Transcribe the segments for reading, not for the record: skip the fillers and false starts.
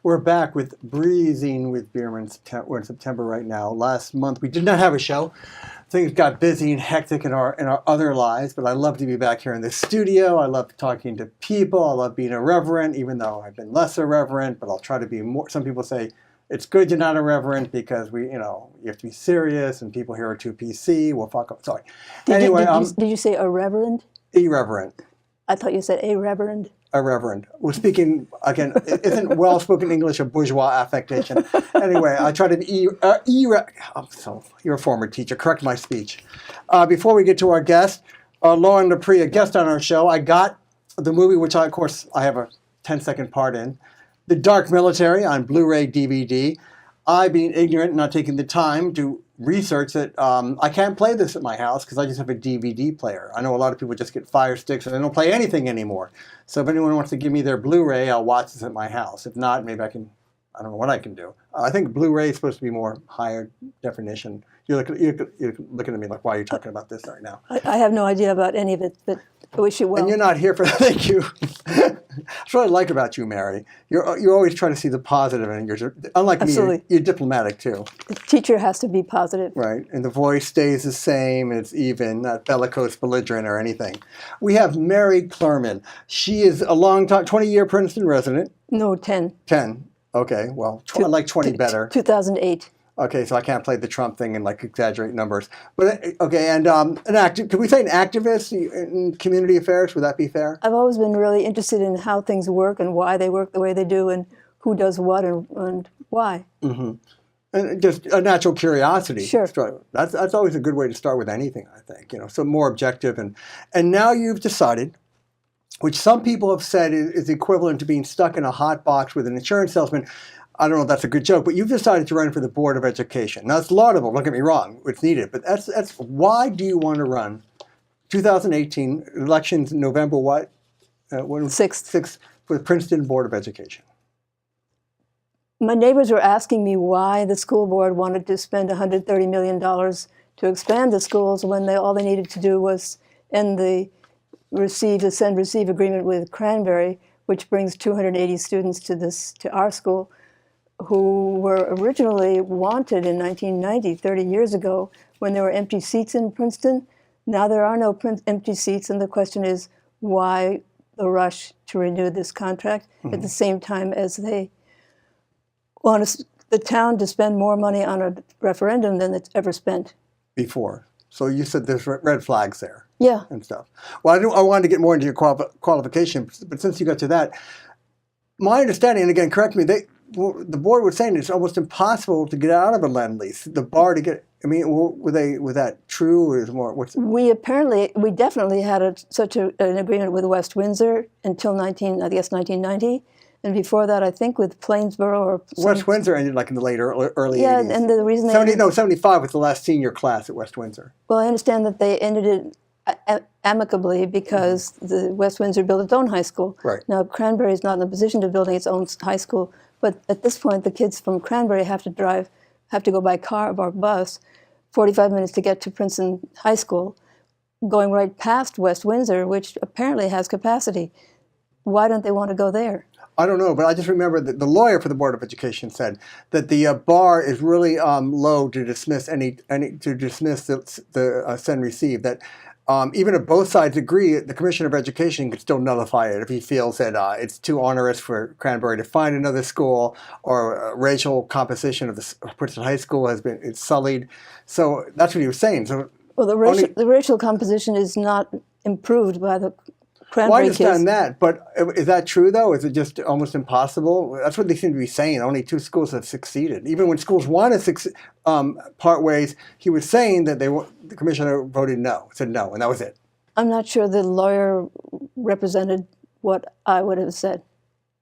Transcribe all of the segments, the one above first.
We're back with Breezin with Bierman. We're in September right now. Last month we did not have a show. Things got busy and hectic in our other lives, but I love to be back here in the studio. I love talking to people. I love being irreverent, even though I've been less irreverent, but I'll try to be more. Some people say it's good you're not irreverent because you have to be serious, and people here are too PC. Well, fuck up. Sorry. Did you say irreverent? Irreverent. I thought you said irreverent. Irreverent. We're speaking, again, isn't well-spoken English a bourgeois affectation? Anyway, I try to be you're a former teacher. Correct my speech. Before we get to our guest, Lauren Lepre, a guest on our show, I got the movie, which of course I have a 10-second part in, The Dark Military on Blu-ray DVD. I, being ignorant and not taking the time to research it, I can't play this at my house because I just have a DVD player. I know a lot of people just get Fire Sticks and they don't play anything anymore. So if anyone wants to give me their Blu-ray, I'll watch this at my house. If not, maybe I don't know what I can do. I think Blu-ray is supposed to be more higher definition. You're looking at me like, why are you talking about this right now? I have no idea about any of it, but I wish you well. And you're not here for thank you. That's what I like about you, Mary. You're always trying to see the positive in it. Unlike Absolutely. me, you're diplomatic too. The teacher has to be positive. Right, and the voice stays the same. It's even, not bellicose, belligerent, or anything. We have Mary Clurman. She is a long time, 20-year Princeton resident. No, 10. 10. Okay, well, I like 20 better. 2008. Okay, so I can't play the Trump thing and exaggerate numbers. But okay, and could we say an activist in community affairs? Would that be fair? I've always been really interested in how things work and why they work the way they do and who does what and why. Mm-hmm. And just a natural curiosity. Sure. That's always a good way to start with anything, I think. So more objective. And now you've decided, which some people have said is equivalent to being stuck in a hot box with an insurance salesman. I don't know if that's a good joke, but you've decided to run for the Board of Education. Now, it's laudable, don't get me wrong, it's needed, but that's why do you want to run? 2018, elections November what? 6th for the Princeton Board of Education. My neighbors were asking me why the school board wanted to spend $130 million to expand the schools when all they needed to do was end the send-receive agreement with Cranberry, which brings 280 students to our school, who were originally wanted in 1990, 30 years ago, when there were empty seats in Princeton. Now there are no empty seats, and the question is, why the rush to renew this contract at the same time as they want the town to spend more money on a referendum than it's ever spent? Before. So you said there's red flags there. Yeah. And stuff. Well, I wanted to get more into your qualifications, but since you got to that, my understanding, and again, correct me, the board was saying it's almost impossible to get out of a lend lease. The bar to get, was that true, or is it more? We definitely had such an agreement with West Windsor until 1990, and before that, I think with Plainsboro West Windsor ended in the late early 80s. Yeah, and the reason 75 was the last senior class at West Windsor. Well, I understand that they ended it amicably because the West Windsor built its own high school. Right. Now, Cranberry is not in a position to building its own high school, but at this point, the kids from Cranberry have to go by car or bus 45 minutes to get to Princeton High School, going right past West Windsor, which apparently has capacity. Why don't they want to go there? I don't know, but I just remember that the lawyer for the Board of Education said that the bar is really low to dismiss the send receive. That even if both sides agree, the Commissioner of Education could still nullify it if he feels that it's too onerous for Cranberry to find another school, or racial composition of the Princeton High School it's sullied. So that's what he was saying. So well, the racial composition is not improved by the Cranberry well, I understand kids. that, but is that true, though? Is it just almost impossible? That's what they seem to be saying. Only 2 schools have succeeded. Even when schools want to part ways, he was saying that the commissioner said no, and that was it. I'm not sure the lawyer represented what I would have said.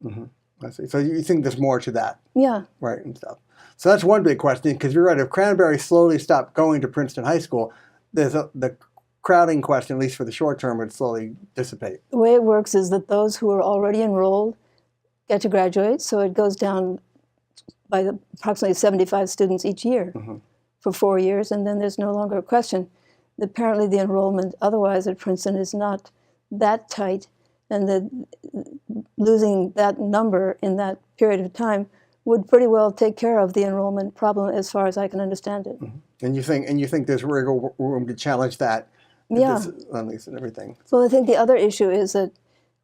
Mm-hmm. I see. So you think there's more to that? Yeah. Right, and stuff. So that's one big question, because you're right. If Cranberry slowly stopped going to Princeton High School, the crowding question, at least for the short term, would slowly dissipate. The way it works is that those who are already enrolled get to graduate, so it goes down by approximately 75 students each year for 4 years, and then there's no longer a question. Apparently the enrollment otherwise at Princeton is not that tight, and losing that number in that period of time would pretty well take care of the enrollment problem, as far as I can understand it. And you think there's wiggle room to challenge that? Yeah. On lease and everything. Well, I think the other issue is that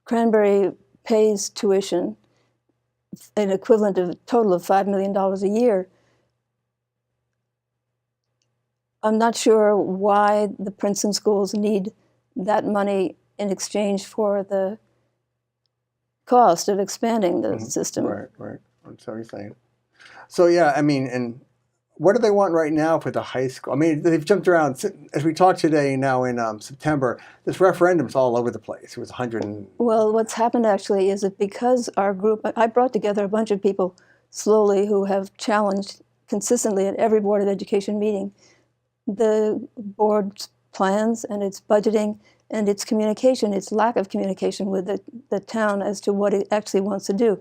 Cranberry pays tuition, an equivalent of a total of $5 million a year. I'm not sure why the Princeton schools need that money in exchange for the cost of expanding the system. Right. That's what you're saying. So yeah, I mean, and what do they want right now for the high school? I mean, they've jumped around. As we talk today, now in September, this referendum's all over the place. It was 100. Well, what's happened actually is that because our group, I brought together a bunch of people slowly who have challenged consistently at every Board of Education meeting the board's plans and its budgeting and its communication, its lack of communication with the town as to what it actually wants to do.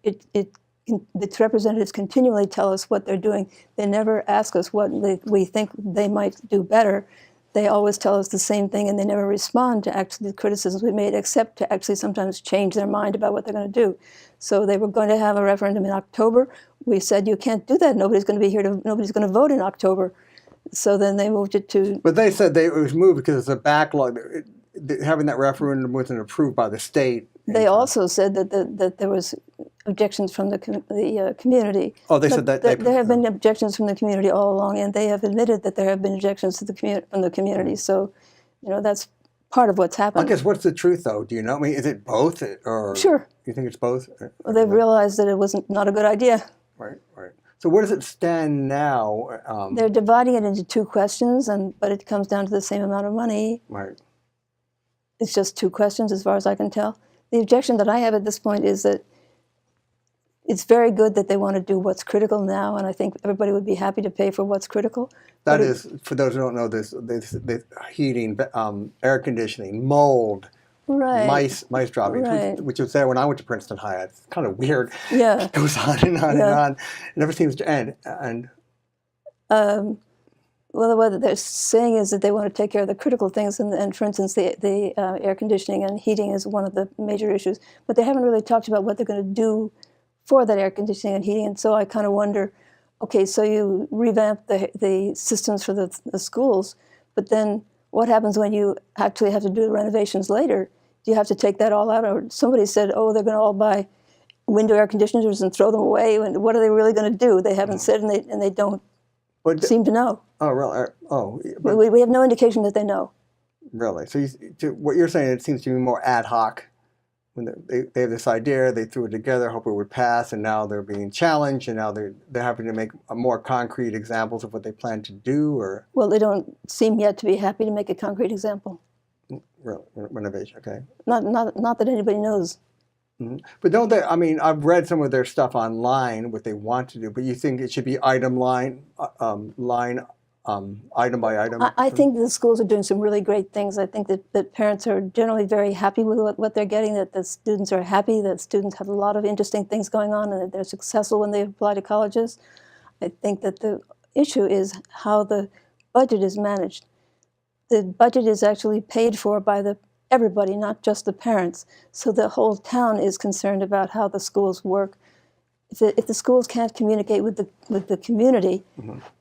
Its representatives continually tell us what they're doing. They never ask us what we think they might do better. They always tell us the same thing, and they never respond to actually the criticisms we made, except to actually sometimes change their mind about what they're going to do. So they were going to have a referendum in October. We said, you can't do that. Nobody's going to be here. Nobody's going to vote in October. So then they moved it to... But they said it was moved because it's a backlog. Having that referendum wasn't approved by the state. They also said that there was objections from the community. Oh, they said that there have been objections from the community all along, and they have admitted that there have been objections to from the community. So, that's part of what's happened. I guess what's the truth, though? Do you know? I mean, is it both, or sure? You think it's both? Well, they've realized that it wasn't not a good idea. Right. So where does it stand now? They're dividing it into two questions, but it comes down to the same amount of money. Right. It's just two questions, as far as I can tell. The objection that I have at this point is that it's very good that they want to do what's critical now, and I think everybody would be happy to pay for what's critical. That is, for those who don't know this heating, air conditioning, mold, right. mice dropping, right. which was there when I went to Princeton High. It's kind of weird. Yeah. It goes on and on and on. It never seems to end. Well, what they're saying is that they want to take care of the critical things, and for instance, the air conditioning and heating is one of the major issues. But they haven't really talked about what they're going to do for that air conditioning and heating. And so I kind of wonder, okay, so you revamp the systems for the schools, but then what happens when you actually have to do the renovations later? Do you have to take that all out? Or somebody said, oh, they're going to all buy window air conditioners and throw them away. And what are they really going to do? They haven't said, and they don't seem to know. Oh, really? Oh, we have no indication that they know. Really? So what you're saying, it seems to be more ad hoc. When they have this idea, they threw it together, hope it would pass, and now they're being challenged, and now they're having to make more concrete examples of what they plan to do, or... Well, they don't seem yet to be happy to make a concrete example. Really? Renovation, okay. Not that anybody knows. Mm-hmm. But don't they, I mean, I've read some of their stuff online, what they want to do, but you think it should be item by item? I think the schools are doing some really great things. I think that parents are generally very happy with what they're getting, that the students are happy, that students have a lot of interesting things going on, and that they're successful when they apply to colleges. I think that the issue is how the budget is managed. The budget is actually paid for by everybody, not just the parents. So the whole town is concerned about how the schools work. If the schools can't communicate with the community,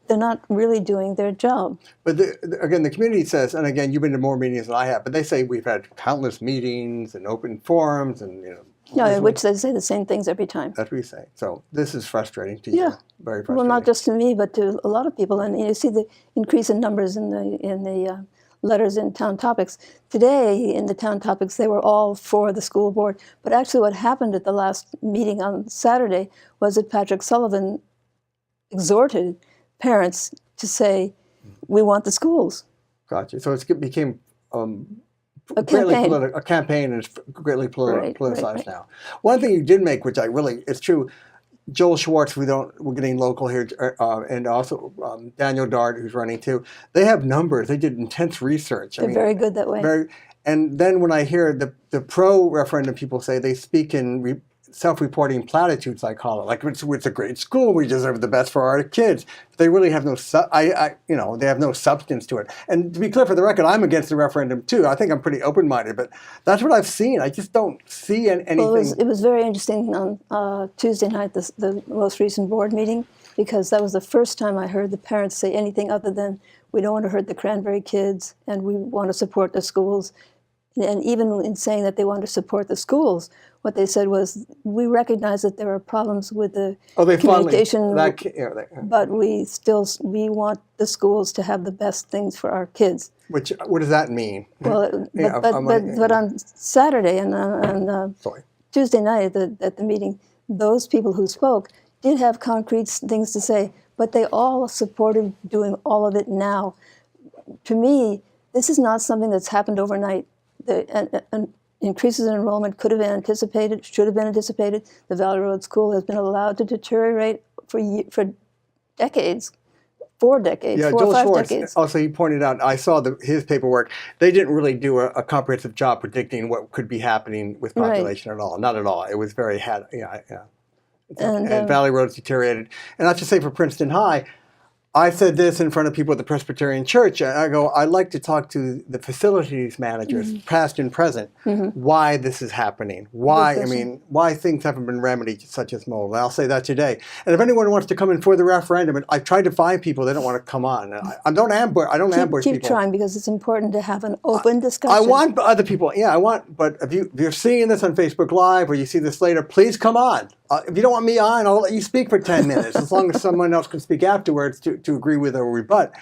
they're not really doing their job. But again, the community says, and again, you've been to more meetings than I have, but they say we've had countless meetings and open forums, and in which they say the same things every time. That's what you say. So this is frustrating to you. Yeah. Very frustrating. Well, not just to me, but to a lot of people. And you see the increase in numbers in the letters in Town Topics. Today, in the Town Topics, they were all for the school board. But actually what happened at the last meeting on Saturday was that Patrick Sullivan exhorted parents to say, we want the schools. Gotcha. So it became a campaign. A campaign, and it's greatly politicized now. One thing you did make, which it's true, Joel Schwartz, we're getting local here, and also Daniel Dart, who's running too. They have numbers. They did intense research. They're very good that way. And then when I hear the pro-referendum people say they speak in self-reporting platitudes, I call it. Like, it's a great school. We deserve the best for our kids. They really have no, they have no substance to it. And to be clear, for the record, I'm against the referendum too. I think I'm pretty open-minded, but that's what I've seen. I just don't see anything. Well, it was very interesting on Tuesday night, the most recent board meeting, because that was the first time I heard the parents say anything other than, we don't want to hurt the Cranberry kids, and we want to support the schools. And even in saying that they want to support the schools, what they said was, we recognize that there are problems with the communication, but we want the schools to have the best things for our kids. What does that mean? Well, but on Saturday and on Tuesday night at the meeting, those people who spoke did have concrete things to say, but they all supported doing all of it now. To me, this is not something that's happened overnight. The increases in enrollment could have been anticipated, should have been anticipated. The Valley Road School has been allowed to deteriorate for decades, 4 decades, yeah, 4 Joel or 5 Schwartz, decades. also, he pointed out, I saw his paperwork, they didn't really do a comprehensive job predicting what could be happening with population at all. Not at all. It was very, and Valley Road's deteriorated. And not to say for Princeton High, I said this in front of people at the Presbyterian Church. I go, I'd like to talk to the facilities managers, past and present, why this is happening. Why things haven't been remedied, such as mold. I'll say that today. And if anyone wants to come in for the referendum, and I've tried to find people, they don't want to come on. I don't ambush people. Keep trying, because it's important to have an open discussion. I want other people, but if you're seeing this on Facebook Live or you see this later, please come on. If you don't want me on, I'll let you speak for 10 minutes, as long as someone else can speak afterwards to agree with or rebut.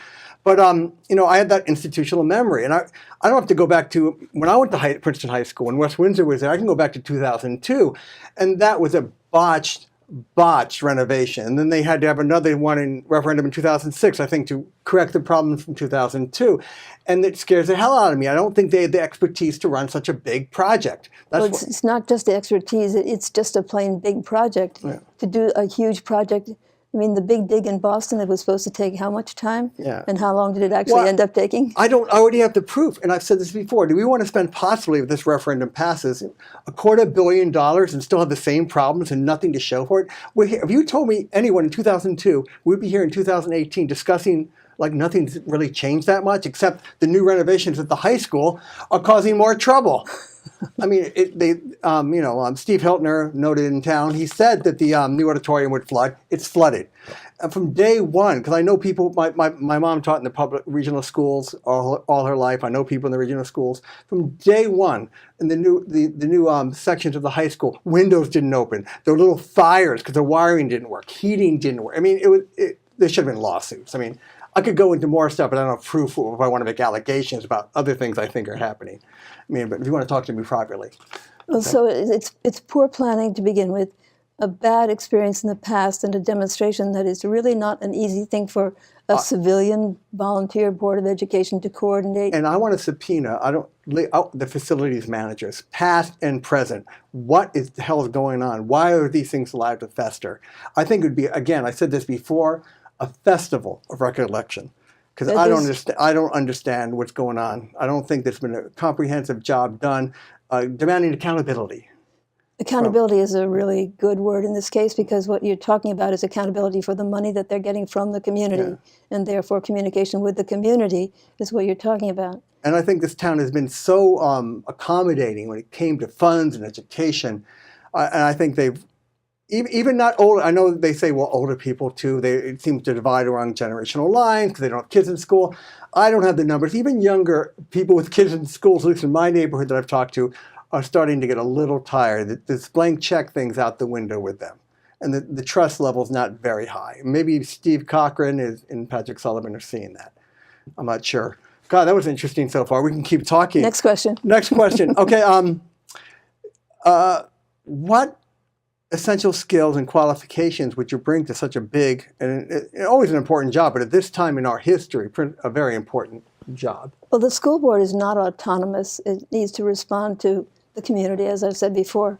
But, I had that institutional memory. And I don't have to go back to when I went to Princeton High School, when West Windsor was there. I can go back to 2002. And that was a botched renovation. And then they had to have another one in referendum in 2006, I think, to correct the problems from 2002. And it scares the hell out of me. I don't think they had the expertise to run such a big project. It's not just the expertise, it's just a plain big project. Yeah. To do a huge project, I mean, the big dig in Boston, it was supposed to take how much time? Yeah. And how long did it actually end up taking? I already have the proof, and I've said this before. Do we want to spend possibly, if this referendum passes, $250 million and still have the same problems and nothing to show for it? If you told me anyone in 2002, we'd be here in 2018 discussing like nothing's really changed that much, except the new renovations at the high school are causing more trouble. I mean, Steve Hiltner, noted in town, he said that the new auditorium would flood. It's flooded. And from day one, because I know people, my mom taught in the public regional schools all her life. I know people in the regional schools. From day one, in the new sections of the high school, windows didn't open. There were little fires because the wiring didn't work. Heating didn't work. I mean, there should have been lawsuits. I mean, I could go into more stuff, but I don't have proof if I want to make allegations about other things I think are happening. I mean, but if you want to talk to me privately. Well, so it's poor planning to begin with, a bad experience in the past, and a demonstration that it's really not an easy thing for a civilian volunteer board of education to coordinate. And I want to subpoena the facilities managers, past and present. What the hell is going on? Why are these things allowed to fester? I think it would be, again, I said this before, a festival of recollection, because I don't understand what's going on. I don't think there's been a comprehensive job done, demanding accountability. Accountability is a really good word in this case, because what you're talking about is accountability for the money that they're getting from the community, and therefore communication with the community is what you're talking about. And I think this town has been so accommodating when it came to funds and education, and I think they've even not older. I know they say, well, older people too. It seems to divide along generational lines because they don't have kids in school. I don't have the numbers. Even younger people with kids in schools, at least in my neighborhood that I've talked to, are starting to get a little tired. This blank check thing's out the window with them. And the trust level's not very high. Maybe Steve Cochran and Patrick Sullivan are seeing that. I'm not sure. God, that was interesting so far. We can keep talking. Next question. Okay. What essential skills and qualifications would you bring to such a big, and always an important job, but at this time in our history, a very important job? Well, the school board is not autonomous. It needs to respond to the community, as I've said before.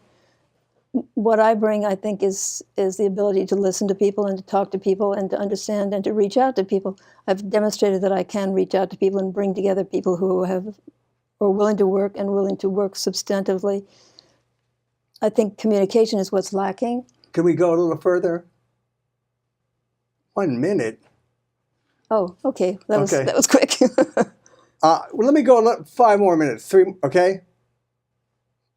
What I bring, I think, is the ability to listen to people and to talk to people and to understand and to reach out to people. I've demonstrated that I can reach out to people and bring together people who are willing to work and willing to work substantively. I think communication is what's lacking. Can we go a little further? 1 minute. Oh, okay. That Okay. was quick. Well, let me go 5 more minutes. 3, okay?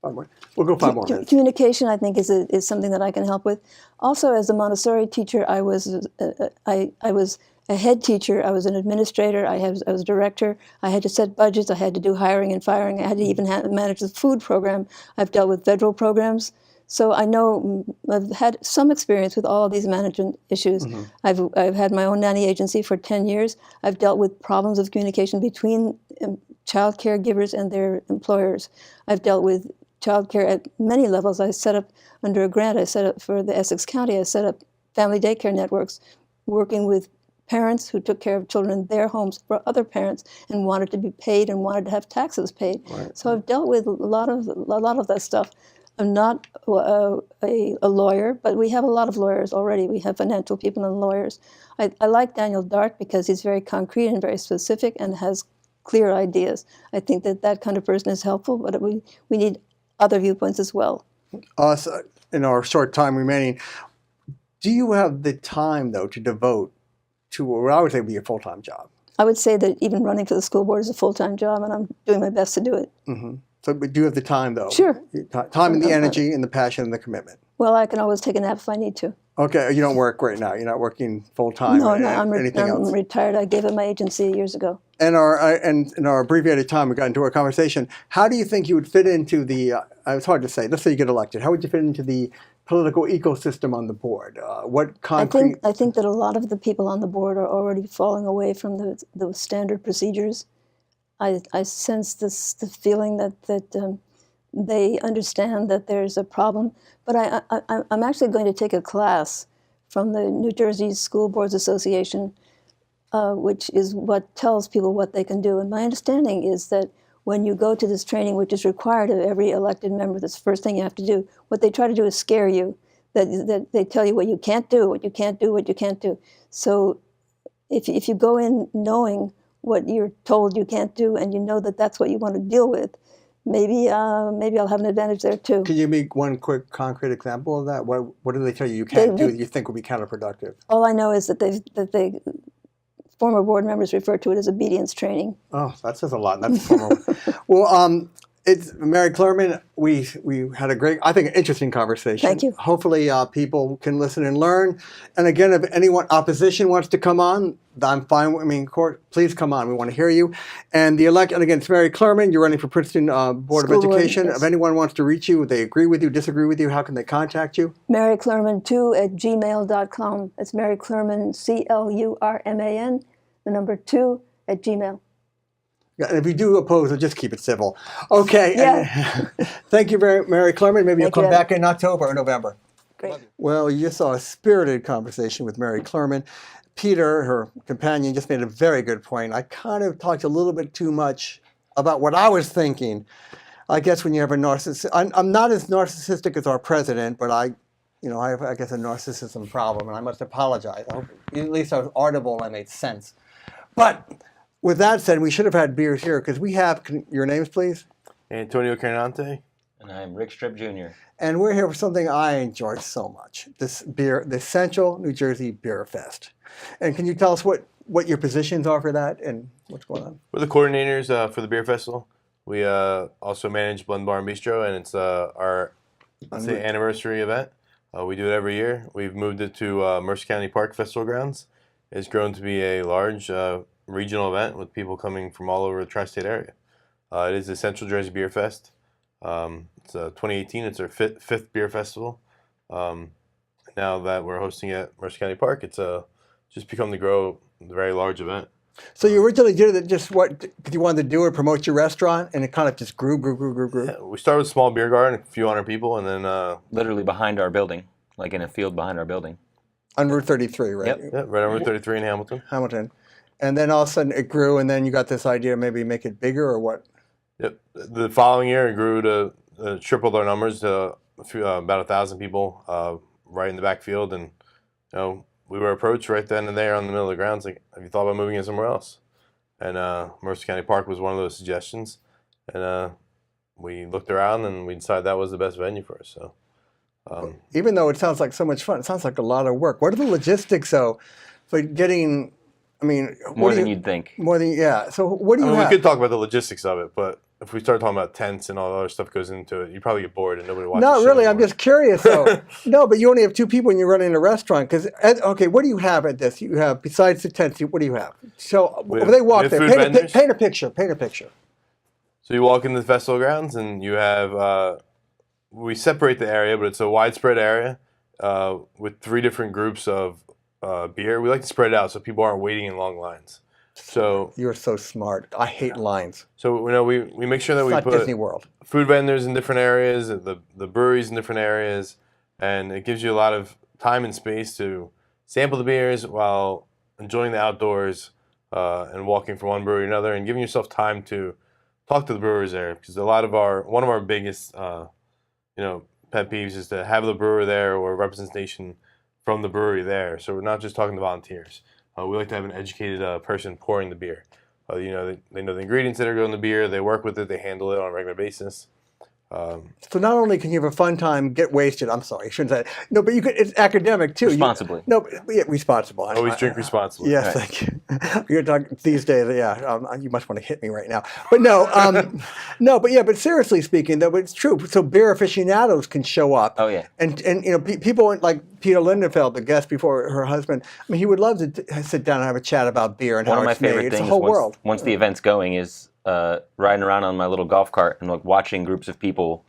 5 more. We'll go 5 more minutes. Communication, I think, is something that I can help with. Also, as a Montessori teacher, I was a head teacher. I was an administrator. I was a director. I had to set budgets. I had to do hiring and firing. I had to even manage the food program. I've dealt with federal programs. So I know I've had some experience with all of these management issues. I've had my own nanny agency for 10 years. I've dealt with problems of communication between child caregivers and their employers. I've dealt with child care at many levels. I set up, under a grant, I set up for the Essex County, I set up family daycare networks, working with parents who took care of children in their homes for other parents and wanted to be paid and wanted to have taxes paid. Right. So I've dealt with a lot of that stuff. I'm not a lawyer, but we have a lot of lawyers already. We have financial people and lawyers. I like Daniel Dart because he's very concrete and very specific and has clear ideas. I think that kind of person is helpful, but we need other viewpoints as well. So in our short time remaining, do you have the time, though, to devote to what I would say would be a full-time job? I would say that even running for the school board is a full-time job, and I'm doing my best to do it. Mm-hmm. So, but do you have the time, though? Sure. Time and the energy and the passion and the commitment. Well, I can always take a nap if I need to. Okay, you don't work right now. You're not working full-time. No, I'm I'm retired. I gave up my agency years ago. And in our abbreviated time, we got into our conversation. How do you think you would fit into the? It's hard to say. Let's say you get elected. How would you fit into the political ecosystem on the board? What concrete? I think that a lot of the people on the board are already falling away from the standard procedures. I sense the feeling that they understand that there's a problem. But I'm actually going to take a class from the New Jersey School Boards Association, which is what tells people what they can do. And my understanding is that when you go to this training, which is required of every elected member, that's the first thing you have to do, what they try to do is scare you. That they tell you what you can't do, what you can't do, what you can't do. So if you go in knowing what you're told you can't do, and you know that that's what you want to deal with, maybe I'll have an advantage there too. Can you make one quick concrete example of that? What do they tell you can't do that you think would be counterproductive? All I know is that they former board members refer to it as obedience training. Oh, that says a lot. That's formal. Well, it's Mary Clurman. We had a great, I think, an interesting conversation. Thank you. Hopefully, people can listen and learn. And again, if anyone opposition wants to come on, I'm fine. I mean, please come on. We want to hear you. And again, it's Mary Clurman. You're running for Princeton Board of Education. Yes. If anyone wants to reach you, they agree with you, disagree with you, how can they contact you? MaryClurman2@gmail.com. It's Mary Clurman, CLURMAN, the number 2@gmail. Yeah, and if you do oppose, just keep it civil. Okay. Yeah. Thank you, Mary Clurman. Maybe you'll come back in October or November. Great. Well, you just saw a spirited conversation with Mary Clurman. Peter, her companion, just made a very good point. I kind of talked a little bit too much about what I was thinking. I guess when you have a narcissist, I'm not as narcissistic as our president, but I have, I guess, a narcissism problem, and I must apologize. I hope, at least I was audible and made sense. But with that said, we should have had beers here because we have, your names, please? Antonio Carannante. And I'm Rick Stripp, Jr. And we're here for something I enjoy so much, this beer, the Central New Jersey Beer Fest. And can you tell us what your positions are for that and what's going on? We're the coordinators for the beer festival. We also manage Blend Bar and Bistro, and it's our anniversary event. We do it every year. We've moved it to Mercer County Park Festival Grounds. It's grown to be a large regional event with people coming from all over the tri-state area. It is the Central Jersey Beer Fest. It's 2018. It's our fifth beer festival. Now that we're hosting it at Mercer County Park, it's just become the very large event. So you originally did it just because you wanted to do it, promote your restaurant, and it kind of just grew. Yeah, we started with a small beer garden, a few hundred people, and then Literally behind our building, like in a field behind our building. On Route 33, right? Yep. yeah, right on Route 33 in Hamilton. And then all of a sudden it grew, and then you got this idea maybe make it bigger or what? Yep. The following year it grew to tripled our numbers to about 1,000 people right in the backfield, and we were approached right then and there on the middle of the grounds, like, have you thought about moving it somewhere else? And Mercer County Park was one of those suggestions, and we looked around and we decided that was the best venue for us. So. Even though it sounds like so much fun, it sounds like a lot of work. What are the logistics, though, for getting? I mean, More than you'd think. More than yeah. So what do you have? We could talk about the logistics of it, but if we start talking about tents and all the other stuff goes into it, you probably get bored and nobody watches. Not the show really. I'm anymore. just curious, though. No, but you only have two people and you're running a restaurant. Because okay, what do you have at this? You have besides the tents. What do you have? So when they walk there, paint a picture. Paint a picture. So you walk into the festival grounds and you have. We separate the area, but it's a widespread area with 3 different groups of beer. We like to spread it out so people aren't waiting in long lines. So you're so smart. I hate lines. So we make sure that we not put Disney World. Food vendors in different areas, the breweries in different areas, and it gives you a lot of time and space to sample the beers while enjoying the outdoors and walking from one brewery to another, and giving yourself time to talk to the brewers there, because one of our biggest pet peeves is to have the brewer there or representation from the brewery there. So we're not just talking to volunteers. We like to have an educated person pouring the beer. They know the ingredients that are going in the beer. They work with it. They handle it on a regular basis. So not only can you have a fun time, get wasted. I'm sorry, I shouldn't say that. No, but you could. It's academic too. Responsibly. Responsible. Always drink responsibly. Yes, right. thank you. You're talking these days. Yeah, you must want to hit me right now. But no, but seriously speaking, though, it's true. So beer aficionados can show up. Oh yeah. And people like Peter Lindenfeld, the guest before her husband. I mean, he would love to sit down and have a chat about beer and One how of my it's made. favorite It's things the whole world. once the event's going is riding around on my little golf cart and watching groups of people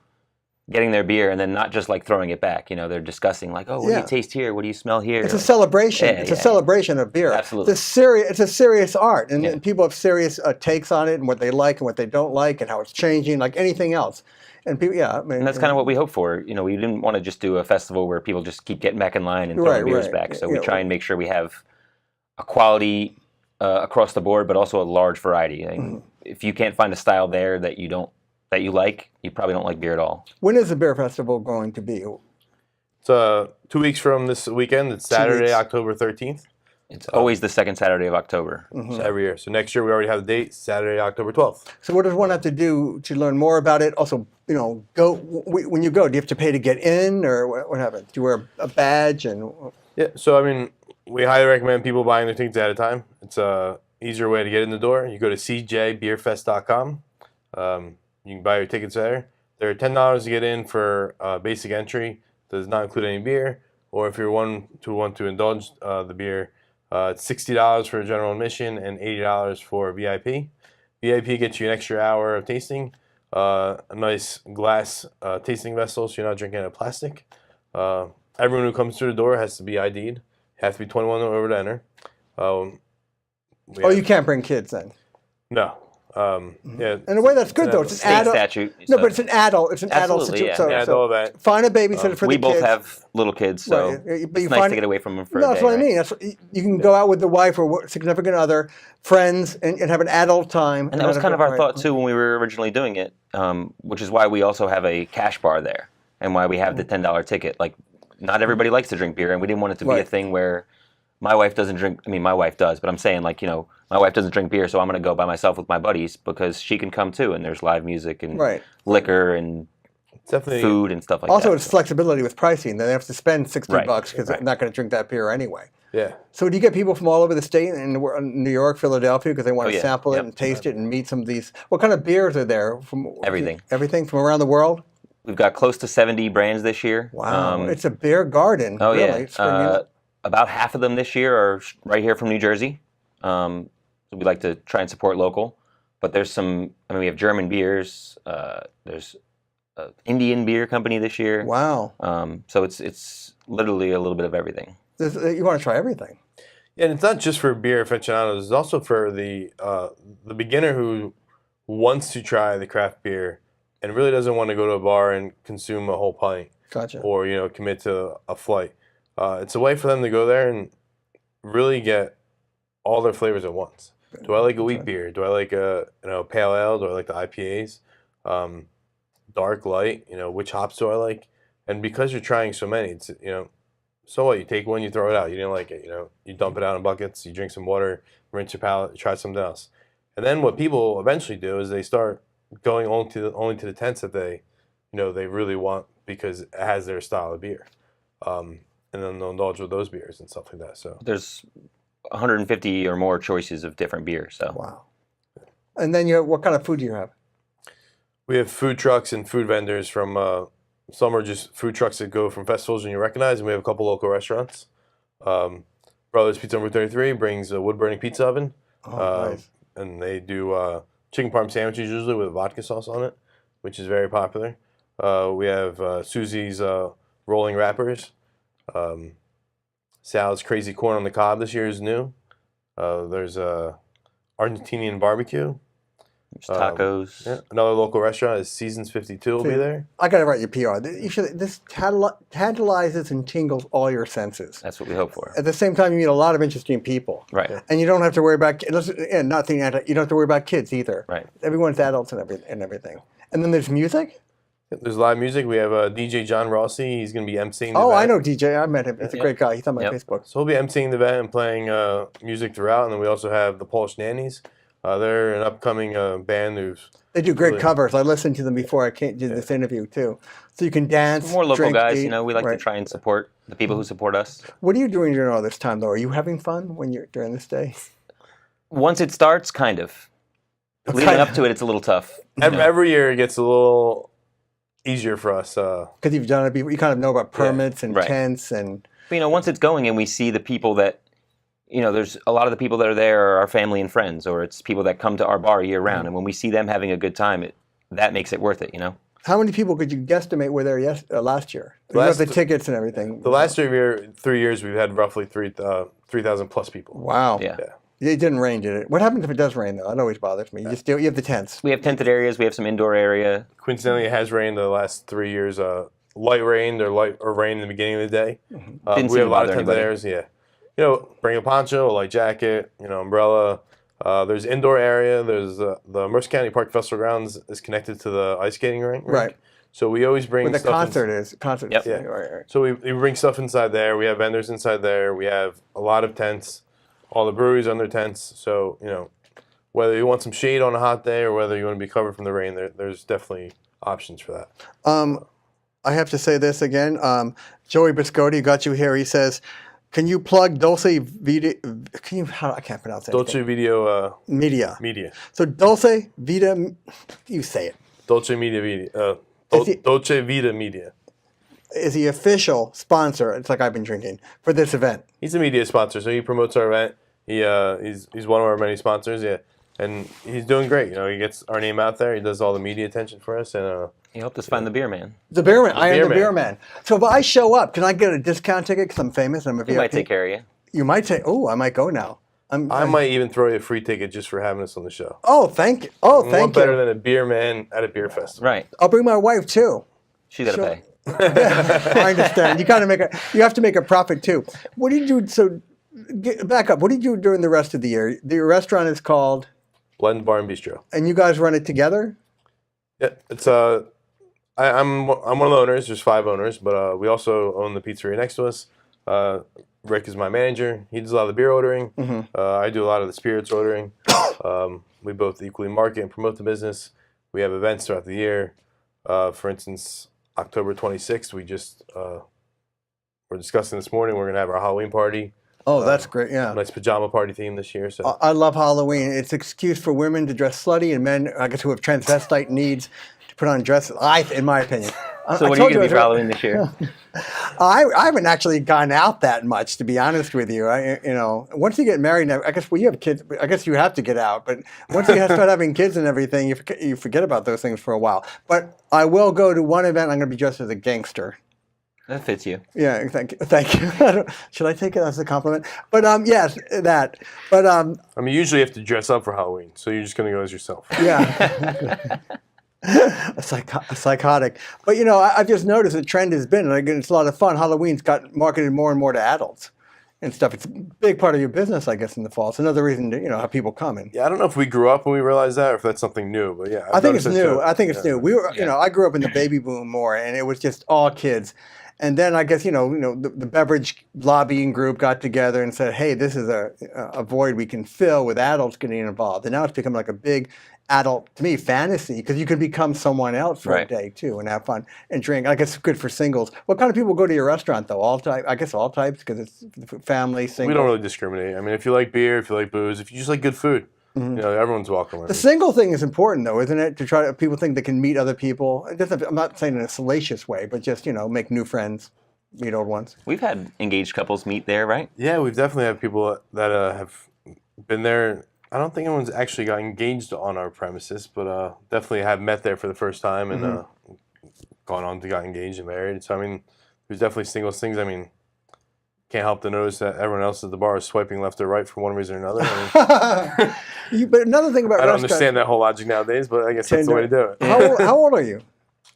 getting their beer and then not just throwing it back. They're discussing what do you taste here? What do you smell here? It's a celebration. Yeah, it's a celebration of beer. Absolutely. It's a serious art, and people have serious takes on it and what they like and what they don't like and how it's changing, like anything else. And people, and that's kind of what we hope for. We didn't want to just do a festival where people just keep getting back in line and throwing beers back. So we try and make sure we have a quality across the board, but also a large variety. If you can't find a style there that you like, you probably don't like beer at all. When is the beer festival going to be? It's 2 weeks from this weekend. It's Saturday, October 13th. It's always the second Saturday of October. So every year. So next year we already have the date, Saturday, October 12th. So what does one have to do to learn more about it? Also, when you go, do you have to pay to get in, or what happens? Do you wear a badge? Yeah, so we highly recommend people buying their tickets at a time. It's a easier way to get in the door. You go to cjbeerfest.com. You can buy your tickets there. They're $10 to get in for basic entry. Does not include any beer. Or if you want to indulge the beer, it's $60 for general admission and $80 for VIP. VIP gets you an extra hour of tasting, a nice glass tasting vessel so you're not drinking out of plastic. Everyone who comes through the door has to be ID'd. Has to be 21 or over to enter. You can't bring kids then? No. Yeah. In a way, that's good though. It's an state adult statute. No, but it's an adult. It's an adult situation. Adult event. Find a babysitter for the we kids. both have little kids, so But it's nice to get away from them for a day. That's what I mean. You can go out with the wife or significant other, friends, and have an adult time. And that was kind of our thought too when we were originally doing it, which is why we also have a cash bar there and why we have the $10 ticket. Not everybody likes to drink beer, and we didn't want it to be a thing where my wife doesn't drink. I mean, my wife does, but I'm saying my wife doesn't drink beer, so I'm going to go by myself with my buddies because she can come too, and there's live music and liquor and food and stuff like that. Also, it's flexibility with pricing. They have to spend $60 because they're not going to drink that beer anyway. Yeah. So do you get people from all over the state in New York, Philadelphia, because they want to sample it and taste it and meet some of these? What kind of beers are there? Everything. Everything from around the world? We've got close to 70 brands this year. Wow. It's a beer garden. Oh, really. yeah. About half of them this year are right here from New Jersey. So we like to try and support local. But there's we have German beers. There's an Indian beer company this year. Wow. So it's literally a little bit of everything. You want to try everything. Yeah, and it's not just for beer aficionados. It's also for the beginner who wants to try the craft beer and really doesn't want to go to a bar and consume a whole pint. Gotcha. Or commit to a flight. It's a way for them to go there and really get all their flavors at once. Do I like a wheat beer? Do I like a pale ale? Do I like the IPAs? Dark, light. Which hops do I like? And because you're trying so many, it's so what? You take one, you throw it out. You didn't like it. You dump it out in buckets. You drink some water, rinse your palate, try something else. And then what people eventually do is they start going only to the tents that they really want because it has their style of beer, and then they'll indulge with those beers and stuff like that. So There's 150 or more choices of different beers. So Wow. And then what kind of food do you have? we have food trucks and food vendors from. Some are just food trucks that go from festivals and you recognize, and we have a couple local restaurants. Brothers Pizza Number 33 brings a wood-burning pizza oven. Oh, nice. And they do chicken parm sandwiches usually with vodka sauce on it, which is very popular. We have Susie's rolling wrappers. Sal's Crazy Corn on the Cob this year is new. There's Argentinian barbecue. there's tacos. Yeah. Another local restaurant is Seasons 52 will be there. I got to write your PR. This tantalizes and tingles all your senses. That's what we hope for. At the same time, you meet a lot of interesting people. Right. And you don't have to worry about, and nothing, you don't have to worry about kids either. Right. Everyone's adults and everything. And then there's music? There's live music. We have DJ John Rossi. He's going to be emceeing the Oh, event. I know DJ. I met him. He's a great guy. He's on my Facebook. So he'll be emceeing the event and playing music throughout. And then we also have the Polish Nannies. They're an upcoming band who's... They do great covers. I listened to them before I did this interview, too. So you can dance, More local drink, guys, eat. you know, we like to try and support the people who support us. What are you doing during all this time, though? Are you having fun during this day? Once it starts, kind of. Leading up to it, it's a little tough. Every year it gets a little easier for us. Because you've done it before. You kind of know about permits and Right. tents and... But, once it's going and we see the people that, there's a lot of the people that are there are our family and friends, or it's people that come to our bar year round. And when we see them having a good time, that makes it worth it, How many people could you guesstimate were there last year? You have the tickets and everything. The last 3 years, we've had roughly 3,000 plus people. Wow. Yeah. It didn't rain, did it? What happens if it does rain, though? That always bothers me. You have the tents. We have tented areas. We have some indoor area. Coincidentally, it has rained the last 3 years. Light rained or rain in the beginning of the day. Didn't We seem have to a lot of bother tented anybody. areas. Yeah. Bring a poncho, a light jacket, umbrella. There's indoor area. There's the Mercer County Park Festival Grounds is connected to the ice skating rink. Right. So we always bring Where the stuff concert Yep. is. Yeah. Right. So we bring stuff inside there. We have vendors inside there. We have a lot of tents. All the breweries on their tents. So, whether you want some shade on a hot day or whether you want to be covered from the rain, there's definitely options for that. I have to say this again. Joey Biscotti got you here. He says, can you plug Dulce Vita... I can't pronounce that. Dolce Video Media. Media. So Dulce Vita... You say it. Dolce Media Media. Dolce Vita Media. Is the official sponsor, it's like I've been drinking, for this event. He's a media sponsor, so he promotes our event. He's one of our many sponsors, yeah. And he's doing great. He gets our name out there. He does all the media attention for us. And He helped us find the Bierman. The Bierman. I am the Bierman. Bierman. So if I show up, can I get a discount ticket because I'm famous? And I'm a He VIP? might take care of you. You might say, oh, I might go now. I might even throw you a free ticket just for having us on the show. Oh, thank you. Oh, What thank better you. than a beer man at a beer festival? Right. I'll bring my wife too. She got to Sure. pay. I understand. You have to make a profit too. What do you do? So back up. What do you do during the rest of the year? The restaurant is called, Blend Bar and Bistro. and you guys run it together? Yeah, it's I'm one of the owners. There's 5 owners, but we also own the pizzeria next to us. Rick is my manager. He does a lot of the beer ordering. I do a lot of the spirits ordering. We both equally market and promote the business. We have events throughout the year. For instance, October 26th, we're discussing this morning. We're going to have our Halloween party. Oh, that's great. Yeah. Nice pajama party theme this year. So I love Halloween. It's an excuse for women to dress slutty and men, I guess, who have transvestite needs to put on dresses, in my opinion. So what are you going to be for Halloween this year? I haven't actually gone out that much, to be honest with you. Once you get married, I guess, well, you have kids. I guess you have to get out. But once you start having kids and everything, you forget about those things for a while. But I will go to one event. I'm going to be dressed as a gangster. That fits you. Yeah, thank you. Should I take it as a compliment? But yes, that. But I mean, usually you have to dress up for Halloween, so you're just going to go as yourself. yeah. a psychotic. But I've just noticed the trend has been, and again, it's a lot of fun. Halloween's got marketed more and more to adults and stuff. It's a big part of your business, I guess, in the fall. It's another reason to have people come in. Yeah, I don't know if we grew up when we realized that, or if that's something new. But yeah, I think it's noticed it new. too. I think it's new. We were, I grew up in the baby boom more, and it was just all kids. And then I guess the beverage lobbying group got together and said, "Hey, this is a void we can fill with adults getting involved." And now it's become like a big adult, to me, fantasy, because you could become someone else for a Right. day too and have fun and drink. I guess it's good for singles. What kind of people go to your restaurant though? All type, I guess all types, because it's family, single. We don't really discriminate. I mean, if you like beer, if you like booze, if you just like good food, everyone's welcome. I The mean. single thing is important though, isn't it? To try to, people think they can meet other people. It doesn't, I'm not saying in a salacious way, but just, make new friends, meet old ones. We've had engaged couples meet there, right? Yeah, we've definitely had people that have been there. I don't think anyone's actually got engaged on our premises, but definitely have met there for the first time and gone on to got engaged and married. So, I mean, there's definitely singles things. I mean, can't help to notice that everyone else at the bar is swiping left or right for one reason or another. I mean, But another thing about I don't restaurants, understand that whole logic nowadays, but I guess that's the way to do it. How old are you?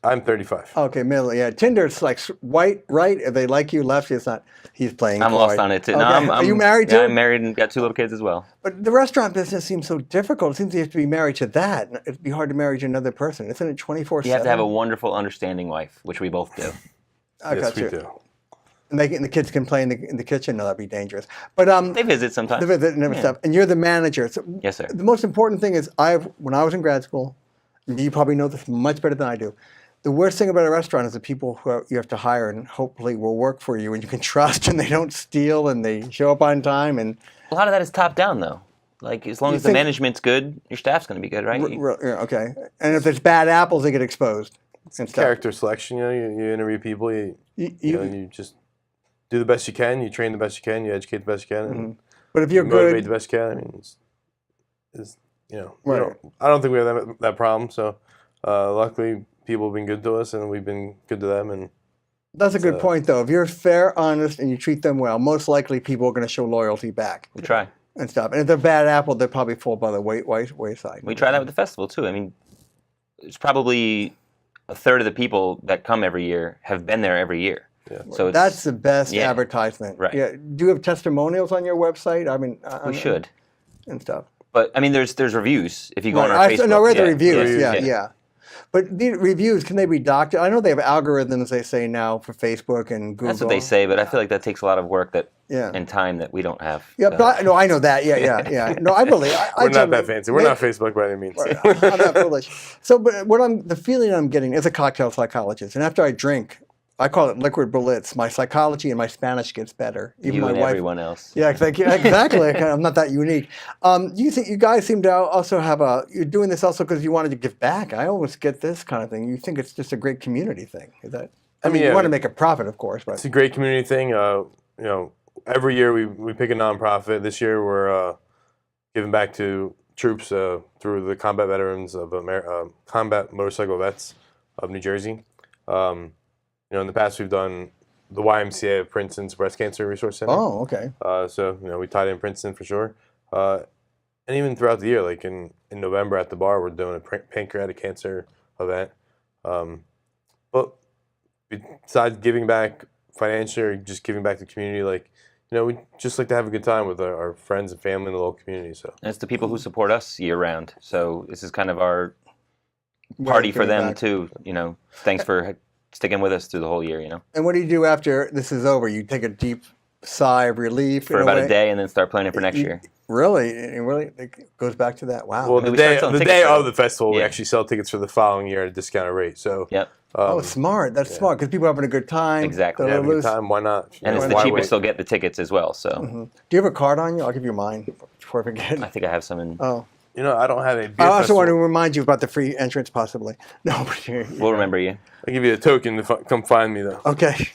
I'm 35. Okay, middle. Yeah, Tinder's like white, right? If they like you, left, it's not. He's playing. I'm coy. lost on it too. No, Okay. Are you married Yeah, too? I'm married and got 2 little kids as well. But the restaurant business seems so difficult. It seems you have to be married to that. It'd be hard to marry to another person. Isn't it 24/7? You have to have a wonderful, understanding wife, which we both do. I Yes, got we you. do. And the kids can play in the kitchen. No, that'd be dangerous. But They visit sometimes. the visit and stuff. And you're the manager. So Yes, sir. the most important thing is when I was in grad school, and you probably know this much better than I do. The worst thing about a restaurant is the people who you have to hire and hopefully will work for you and you can trust and they don't steal and they show up on time and A lot of that is top down, though. Like, as long You as the think- management's good, your staff's going to be good, right? yeah, okay. And if there's bad apples, they get exposed. And stuff. Character selection, you interview people, you just do the best you can, you train the best you can, you educate the best you can, and But if you you're motivate the good, best you can. I mean, Right. I don't think we have that problem. So, luckily, people have been good to us, and we've been good to them. And that's a good point though. If you're fair, honest, and you treat them well, most likely people are going to show loyalty back We try. and stuff. And if they're bad apple, they'll probably fall by the wayside. We try that with the festival, too. I mean, it's probably a third of the people that come every year have been there every year. Yeah. So it's, That's the best Yeah. advertisement. Right. Yeah. Do you have testimonials on your website? I mean, we should. and stuff. But, I mean, there's reviews if you go on our I Facebook. no, read the Yeah, reviews. yeah, Yeah. But the reviews, can they be doctored? I know they have algorithms, they say now, for Facebook and Google. That's what they say, but I feel like that takes a lot of work Yeah. and time that we don't have. Yeah, but no, I know that. Yeah. No, I believe. we're not that fancy. We're not Facebook by any means. I'm not foolish. So, but the feeling I'm getting is a cocktail psychologist, and after I drink, I call it liquid Berlitz. My psychology and my Spanish gets better. Even You my and wife. everyone else. Yeah, exactly. I'm not that unique. You think you guys seem to also have you're doing this also because you wanted to give back. I always get this kind of thing. You think it's just a great community thing. Is that? I mean, yeah, you want to make a profit, of course, but It's a great community thing. Every year we pick a nonprofit. This year we're giving back to troops through the combat veterans of combat motorcycle vets of New Jersey. In the past we've done the YMCA of Princeton's Breast Cancer Resource Center. oh, okay. So we tied in Princeton for sure. And even throughout the year, like in November at the bar, we're doing a pancreatic cancer event. But besides giving back financially or just giving back to the community, we just like to have a good time with our friends and family in the local community. So And it's the people who support us year round. So this is kind of our Way party of for giving them, back. too. Thanks for sticking with us through the whole year, And what do you do after this is over? You take a deep sigh of relief For in about way? a day and then start planning for next year. Really, it goes back to that. Wow. well, mean, the we started day selling the tickets day for- of the festival, we Yeah. actually sell tickets for the following year at a discounted rate. So Yep. Oh, smart. That's smart because people are having a good time. Exactly. They'll have a good lose- time. Why not? And it's the Why cheapest wait? they'll get the tickets as well. So Do you have a card on you? I'll give you mine before I forget. I think I have some in. Oh, I don't have a beer I also festival. want to remind you about the free entrance, possibly. No, but We'll remember you. I'll give you a token to come find me though. okay.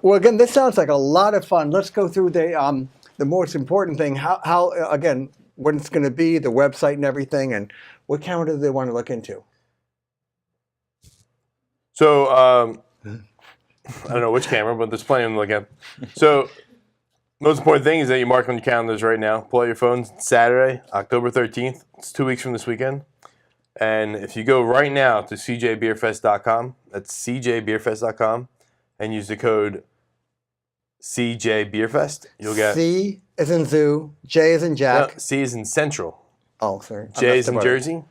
Well, again, this sounds like a lot of fun. Let's go through the most important thing. How again, when it's going to be, the website and everything, and what camera do they want to look into? So I don't know which camera, but there's plenty of them to look at. So most important thing is that you mark on your calendars right now. Pull out your phones. It's Saturday, October 13th. It's 2 weeks from this weekend. And if you go right now to cjbeerfest.com, that's cjbeerfest.com, and use the code CJBeerFest, you'll get C as in zoo, J as in no, Jack. C is in Central, Oh, sorry. J is in Jersey,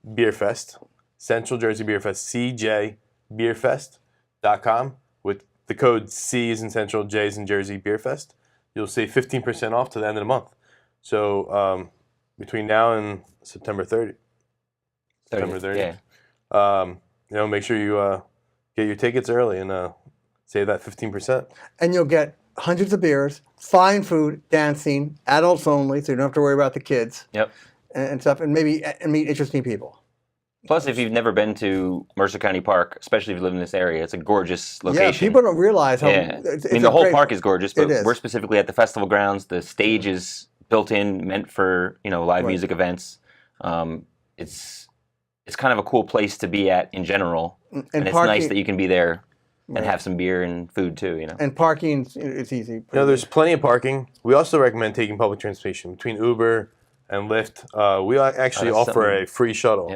Beerfest, Central Jersey Beerfest, cjbeerfest.com with the code C is in Central, J is in Jersey Beerfest. You'll save 15% off to the end of the month. So between now and September 30th, September 30th. Yeah. Make sure you get your tickets early and save that 15%. And you'll get hundreds of beers, fine food, dancing, adults only, so you don't have to worry about the kids Yep. and stuff, and maybe meet interesting people. Plus, if you've never been to Mercer County Park, especially if you live in this area, it's a gorgeous location. Yeah, people don't realize how. Yeah. It's I mean, the a whole great- park is gorgeous, but It is. we're specifically at the festival grounds. The stage is built in, meant for live music events. It's kind of a cool place to be at in general, and it's nice that you can be there and have some beer and food too. And parking, it's easy. There's plenty of parking. We also recommend taking public transportation between Uber and Lyft. We actually offer a free shuttle.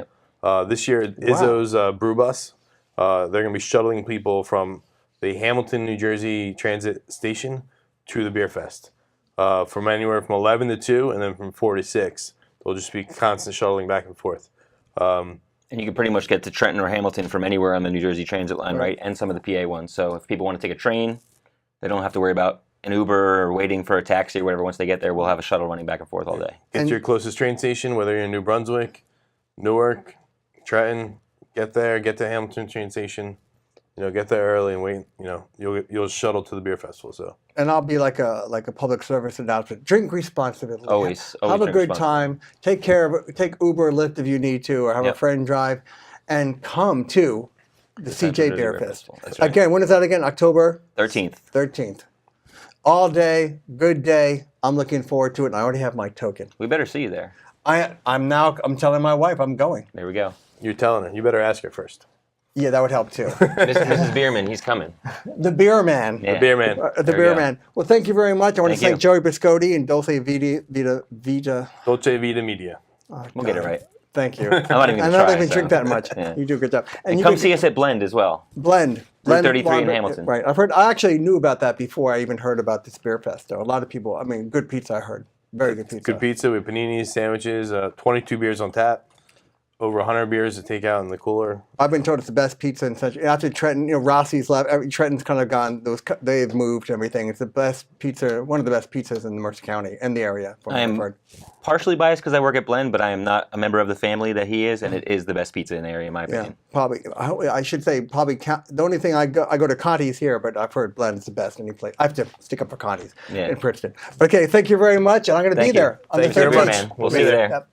Yep. This year, Izzo's Brew Bus. They're going to be shuttling people from the Hamilton, New Jersey Transit Station to the Beer Fest from anywhere from 11 to 2 and then from 4 to 6. They'll just be constant shuttling back and forth. And you can pretty much get to Trenton or Hamilton from anywhere on the New Jersey Transit line, right? And some of the PA ones. So if people want to take a train, they don't have to worry about an Uber or waiting for a taxi or whatever. Once they get there, we'll have a shuttle running back and forth all day. Get to your closest train station, whether you're in New Brunswick, Newark, Trenton. Get there. Get to Hamilton train station. Get there early and wait. You'll shuttle to the beer festival. So. And I'll be like a public service announcement. Drink responsibly. Always Have a drink good responsibly. time. Take care of it. Take Uber or Lyft if you need to, or have a friend drive, and come to the Central CJ Jersey Beer Beer Fest. Festival. That's right. Again, when is that again? October 13th. 13th. All day, good day. I'm looking forward to it, and I already have my token. We better see you there. I'm telling my wife I'm going. There we go. You're telling her. You better ask her first. Yeah, that would help too. Mrs. Bierman, he's coming. The Bierman. Yeah. The beer man. The There we Bierman. Well, thank you very much. I want to Thank thank you. Joey Biscotti and Dulce Vita. Dolce Vita Media. We'll get it right. Thank you. I'm not even I gonna don't try, even so. drink that much. Yeah. You do a good job. And you come can see us at Blend as well. Blend. Route 33 in Blend- Hamilton. Right. I actually knew about that before I even heard about this beer fest. Though a lot of people. Good pizza. I heard. Very good pizza. Good pizza with paninis, sandwiches, 22 beers on tap, over 100 beers to take out in the cooler. I've been told it's the best pizza in such. After Trenton, Rossi's left. Trenton's kind of gone. They've moved and everything. It's the best pizza. One of the best pizzas in Mercer County and the area. From what I've heard. Partially biased because I work at Blend, but I am not a member of the family that he is, and it is the best pizza in the area, in my Yeah, opinion. probably. I should say probably. The only thing I go to Conti's here, but I've heard Blend is the best any place. I have to stick up for Conti's in Princeton. Okay, thank you very much, and I'm going to be Thank you. there on Thank the you very 13th. much. Man, we'll see you there. Yep.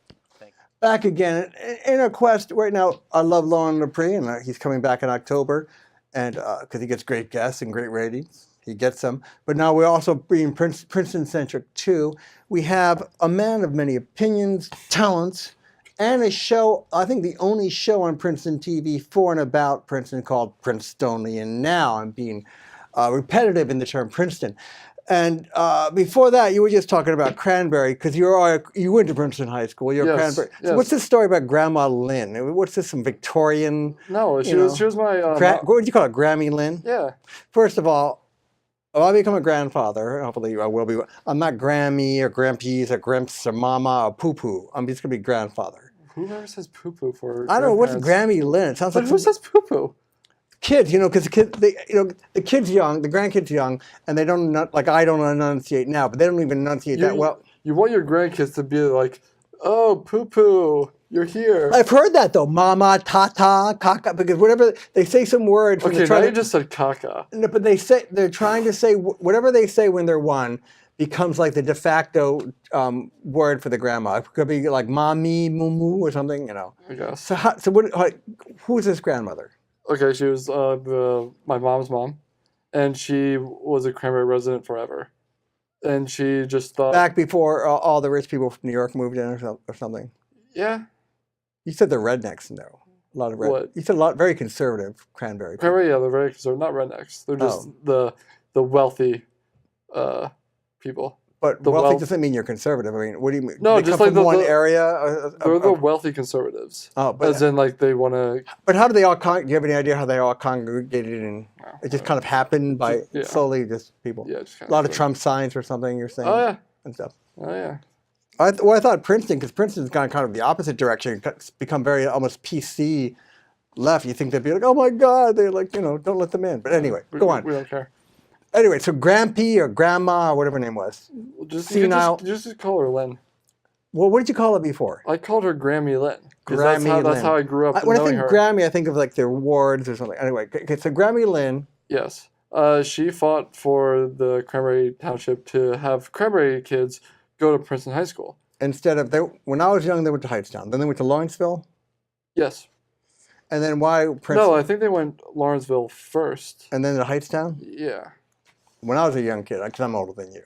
Back again in a quest right now. I love Lauren Lepre, and he's coming back in October, and because he gets great guests and great ratings. He gets them. But now we're also being Princeton-centric, too. We have a man of many opinions, talents, and a show, I think the only show on Princeton TV for and about Princeton called Princetonia NOW. I'm being repetitive in the term Princeton. And before that, you were just talking about Cranberry, because you went to Princeton High School. You're Yes, Cranberry. So yes. what's this story about Grandma Lynn? What's this, some Victorian? No, she was my. What would you call it, Grammy Lynn? Yeah. First of all, if I become a grandfather, hopefully I will be. I'm not Grammy or Grampies or Grimps or Mama or Poo Poo. I'm just gonna be grandfather. Who ever says poo poo for? I don't know what's grandparents? Grammy Lynn. It sounds But like who some says poo poo? kids, because the kid's young, the grandkid's young, and they don't like I don't enunciate now, but they don't even enunciate that well. You want your grandkids to be like, oh, poo poo, you're here. I've heard that though, mama, tata, kaka, because whatever they say some words. Okay, now you just said caca. No, but they're trying to say whatever they say when they're one becomes like the de facto word for the grandma. It could be like mommy, mumu, or something, I guess. So who's this grandmother? Okay, she was my mom's mom, and she was a Cranberry resident forever. And she just thought... Back before all the rich people from New York moved in or something. Yeah. You said the rednecks, no. A lot of What? You said very conservative Cranberry. Cranberry, yeah, they're very conservative. Not rednecks. They're just the wealthy people. But the wealthy wealth- doesn't mean you're conservative. I mean, what do you mean? No, They just come like from the- one the- area. They're the wealthy conservatives. Oh, but As in, like, they want to... But how do they all? Do you have any idea how they all congregated? And it just kind of happened by Yeah. slowly, just people. Yeah, just kind A lot of Trump signs or something. You're saying? Oh, yeah. And stuff. Oh, yeah. I thought Princeton, because Princeton's gone kind of the opposite direction. It's become very almost PC left. You think they'd be like, oh my God, they're like, don't let them in. But anyway, go on. We don't care. Anyway, so Grampy or Grandma or whatever her name was. We'll just, Senile. just call her Lynn. Well, what did you call it before? I called her Grammy Lynn. 'Cause Grammy that's Lynn. how I grew up When I knowing think her. Grammy, I think of like the awards or something. Anyway, okay, so Grammy Lynn. Yes. She fought for the Cranberry Township to have Cranberry kids go to Princeton High School. Instead of when I was young, they went to Hightstown. Then they went to Lawrenceville. Yes. And then why Princeton? No, I think they went Lawrenceville first. And then to Hightstown. Yeah. When I was a young kid, because I'm older than you.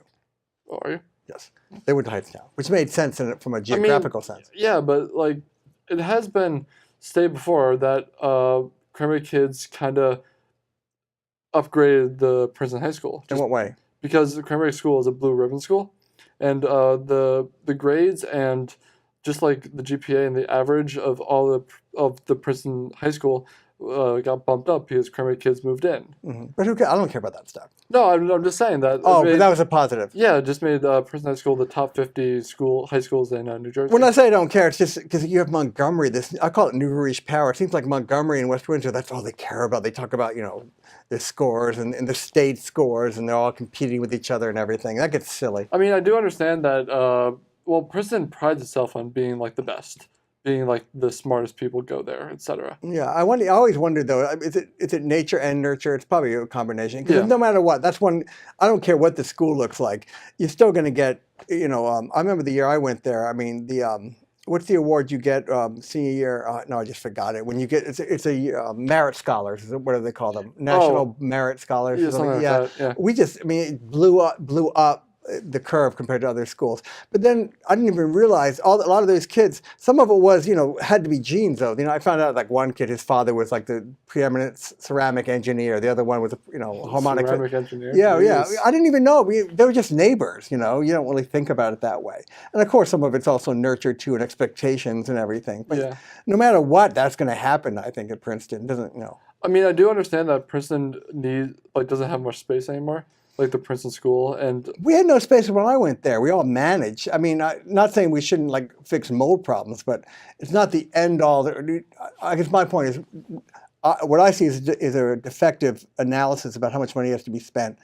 Oh, are you? Yes, they went to Hightstown, which made sense from a geographical sense. Yeah, but like it has been stated before that Cranberry kids kind of upgraded the Princeton High School. In what way? Because the Cranberry School is a blue ribbon school, and the grades and just like the GPA and the average of the Princeton High School got bumped up because Cranberry kids moved in. Mm-hmm. But who cares? I don't care about that stuff. No, I'm just saying that. Oh, but that was a positive. Yeah, it just made Princeton High School the top 50 high schools in New Jersey. When I say I don't care, it's just because you have Montgomery. I call it New Rouge power. It seems like Montgomery and West Windsor, that's all they care about. They talk about, the scores and the state scores, and they're all competing with each other and everything. That gets silly. I mean, I do understand that, Princeton prides itself on being like the best, being like the smartest people go there, etc. Yeah, I always wondered though, is it nature and nurture? It's probably a combination. Because no matter what, I don't care what the school looks like, you're still going to get, I remember the year I went there, I mean, what's the award you get senior year? No, I just forgot it. When you get, it's a merit scholars, what do they call them? National Merit Scholars. Yeah, something like that, yeah. It blew up the curve compared to other schools. But then I didn't even realize a lot of those kids, some of it was, had to be genes though. I found out like one kid, his father was like the preeminent ceramic engineer. The other one was, harmonic. Ceramic engineer. Yeah, yeah. I didn't even know. They were just neighbors, you don't really think about it that way. And of course, some of it's also nurtured too and expectations and everything. But no matter what, that's going to happen, I think, at Princeton, doesn't, I mean, I do understand that Princeton doesn't have much space anymore. Like the Princeton School, and we had no space when I went there. We all managed. I mean, not saying we shouldn't fix mold problems, but it's not the end all. I guess my point is, what I see is a defective analysis about how much money has to be spent.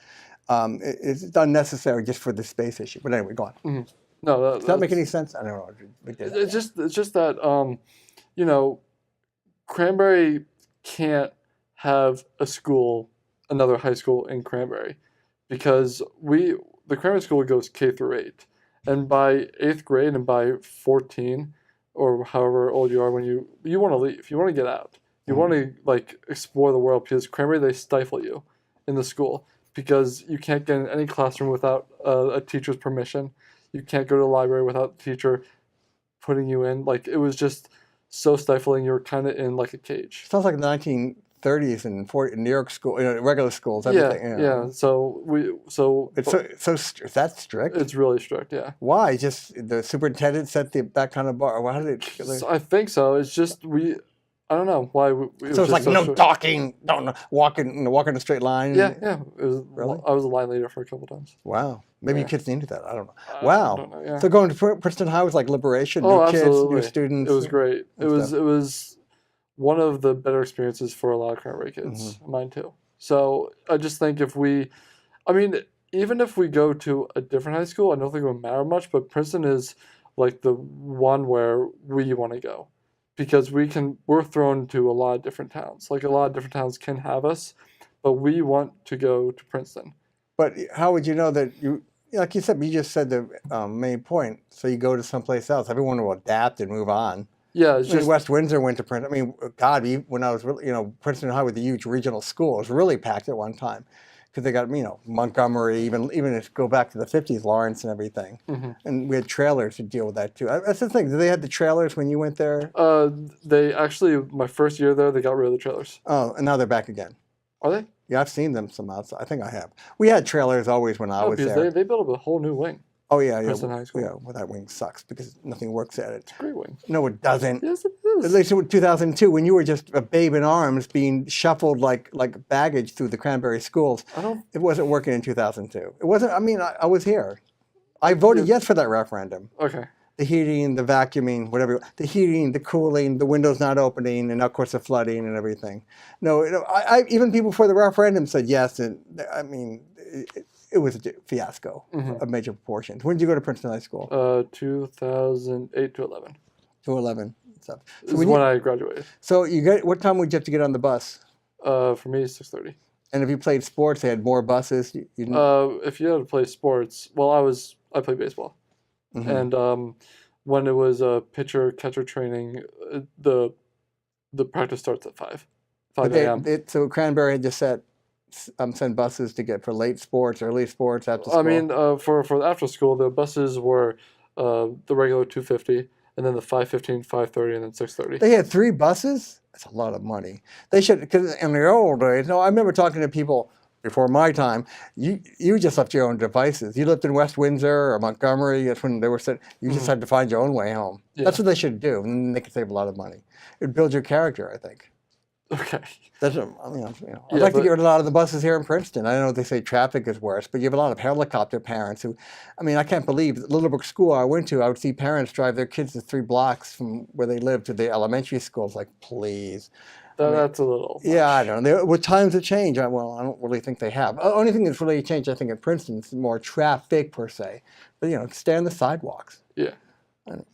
It's unnecessary just for the space issue. But anyway, go on. Mm-hmm. No, does that make any sense? I don't know. It's just that Cranberry can't have another high school in Cranberry. Because the Cranberry School goes K through 8, and by 8th grade and by 14, or however old you are, when you want to leave, you want to get out, you want to explore the world, because Cranberry, they stifle you in the school because you can't get in any classroom without a teacher's permission. You can't go to the library without the teacher putting you in. It was just so stifling. You were kind of in like a cage. Sounds like the 1930s and 40s in New York school, regular schools, everything. Yeah. So it's is that strict? It's really strict. Yeah. Why? Just the superintendent set that kind of bar. Why did it? I think so. It's just I don't know why. So it's like no strict. Talking, don't walk in a straight line. Yeah. It was, really? I was a line leader for a couple times. Wow. Maybe you kids needed that. I don't know. Wow. I don't know, yeah. So going to Princeton High was like liberation. Oh, new kids, absolutely. new students. It was great. It was one of the better experiences for a lot of Cranberry kids. Mine too. So I just think even if we go to a different high school, I don't think it would matter much, but Princeton is like the one where we want to go, because we're thrown to a lot of different towns. A lot of different towns can have us, but we want to go to Princeton. But how would you know that like you said, you just said the main point, so you go to someplace else. Everyone will adapt and move on. Yeah, it's just West Windsor went to Princeton. I mean, God, when I was really, Princeton High was a huge regional school. It was really packed at one time because they got, Montgomery, even if you go back to the 50s, Lawrence and everything. And we had trailers to deal with that too. That's the thing. Did they have the trailers when you went there? They actually, my first year there, they got rid of the trailers. Oh, and now they're back again. Are they? Yeah, I've seen them some outside. I think I have. We had trailers always when I was there. They built up a whole new wing. Oh, yeah. Princeton High School. Yeah, well, that wing sucks because nothing works at it. It's a great wing. No, it doesn't. Yes, it is. At least in 2002, when you were just a babe in arms being shuffled like baggage through the Cranberry schools, it wasn't working in 2002. It wasn't, I was here. I voted yes for that referendum. Okay. The heating, the vacuuming, whatever. The heating, the cooling, the windows not opening, and of course the flooding and everything. No, even people for the referendum said yes. And it was a fiasco of major proportions. When did you go to Princeton High School? 2008 to 11. To 11 stuff. This is when I graduated. So what time would you have to get on the bus? For me, 6:30. And if you played sports, they had more buses. If you had to play sports, well, I played baseball, and when it was pitcher catcher training, the practice starts at 5 a.m. So Cranberry had just sent buses to get for late sports, early sports, after school. I mean, for the after school, the buses were the regular 250, and then the 5:15, 5:30, and then 6:30. They had 3 buses? That's a lot of money. They should, because in the old days, I remember talking to people before my time, you just left your own devices. You lived in West Windsor or Montgomery, that's when they were said, you just had to find your own way home. Yeah. That's what they should do, and they could save a lot of money. It would build your character, I think. Okay. That's I'd like to get rid of a lot of the buses here in Princeton. I know they say traffic is worse, but you have a lot of helicopter parents who, I can't believe, the Littlebrook school I went to, I would see parents drive their kids to 3 blocks from where they live to the elementary schools. Like, please. That's a little much. Yeah, I don't know. With times have changed. I don't really think they have. The only thing that's really changed, I think, at Princeton is more traffic per se. But, stay on the sidewalks. Yeah.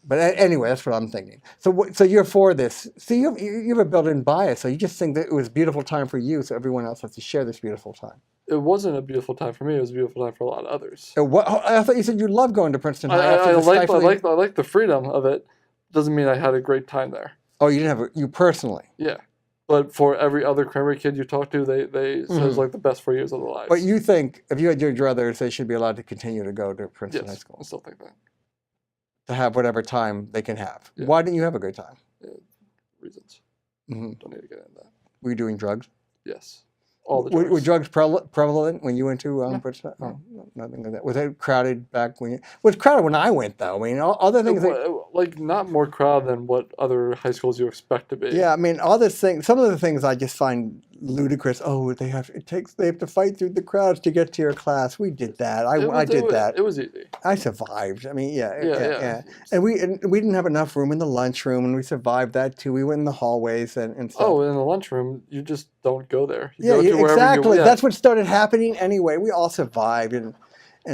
But anyway, that's what I'm thinking. So you're for this. So you have a built-in bias. So you just think that it was a beautiful time for you, so everyone else has to share this beautiful time. It wasn't a beautiful time for me. It was a beautiful time for a lot of others. I thought you said you loved going to Princeton High. I like the freedom of it. Doesn't mean I had a great time there. Oh, you didn't have you personally? Yeah. But for every other Cranberry kid you talk to, they say it's like the best 4 years of their lives. But you think, if you had your druthers, they should be allowed to continue to go to Princeton High School? I still think that. To have whatever time they can have. Yeah. Why didn't you have a good time? Reasons. Mm-hmm. Don't need to get into that. Were you doing drugs? Yes. All the drugs. Were drugs prevalent when you went to Princeton? Oh, nothing like that. Was it crowded back when you... It was crowded when I went, though. Other things... Not more crowded than what other high schools you expect to be. Yeah, all the things... Some of the things I just find ludicrous. Oh, they have to fight through the crowds to get to your class. We did that. I did that. It was easy. I survived. Yeah. And we didn't have enough room in the lunchroom, and we survived that too. We went in the hallways and stuff. Oh, in the lunchroom, you just don't go there. Exactly. That's what started happening anyway. We all survived and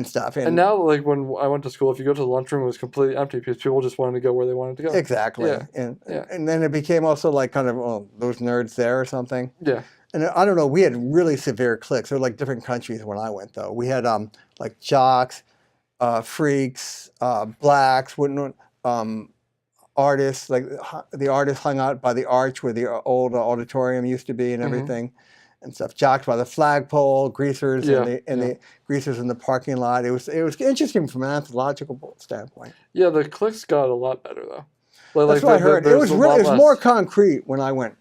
stuff. And now, like when I went to school, if you go to the lunchroom, it was completely empty because people just wanted to go where they wanted to go. Exactly. Yeah. And then it became also like kind of those nerds there or something. Yeah. And I don't know. We had really severe cliques. They were like different countries when I went though. We had like jocks, freaks, blacks, artists. Like the artists hung out by the arch where the old auditorium used to be and everything. And stuff, jocks by the flagpole, greasers the greasers in the parking lot. It was interesting from an anthropological standpoint. Yeah, the cliques got a lot better though. That's what I heard. It was more concrete when I went.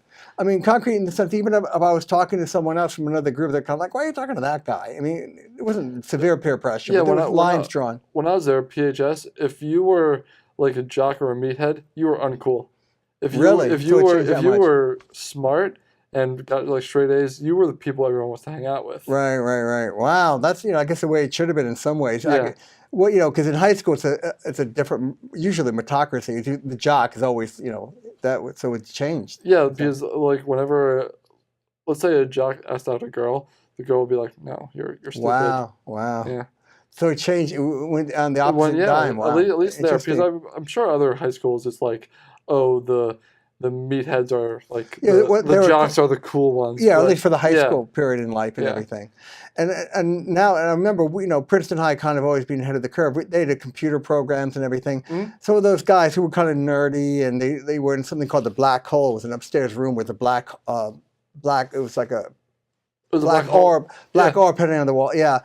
Concrete in the sense, even if I was talking to someone else from another group, they're kind of like, "Why are you talking to that guy?" It wasn't severe peer pressure. Yeah, but there was lines drawn. When I was there at PHS, if you were like a jock or a meathead, you were uncool. If you were smart and got like straight A's, you were the people everyone wants to hang out with. Right. Wow, that's I guess the way it should have been in some ways. Yeah. Because in high school it's a different, usually meritocracy. The jock is always so it's changed. Yeah, because like whenever, let's say a jock asked out a girl, the girl would be like, "No, you're stupid." Wow. Yeah. So it changed. It went on the opposite dime. Wow. At least there, because I'm sure other high schools it's like, oh the meatheads are like the jocks are the cool ones. Yeah, at least for the high school period in life and everything. And now, and I remember, Princeton High kind of always being ahead of the curve. They had computer programs and everything. Mm-hmm. Some of those guys who were kind of nerdy, and they were in something called the Black Hole. It was an upstairs room with a black, it was like a black orb painted on the wall. Yeah.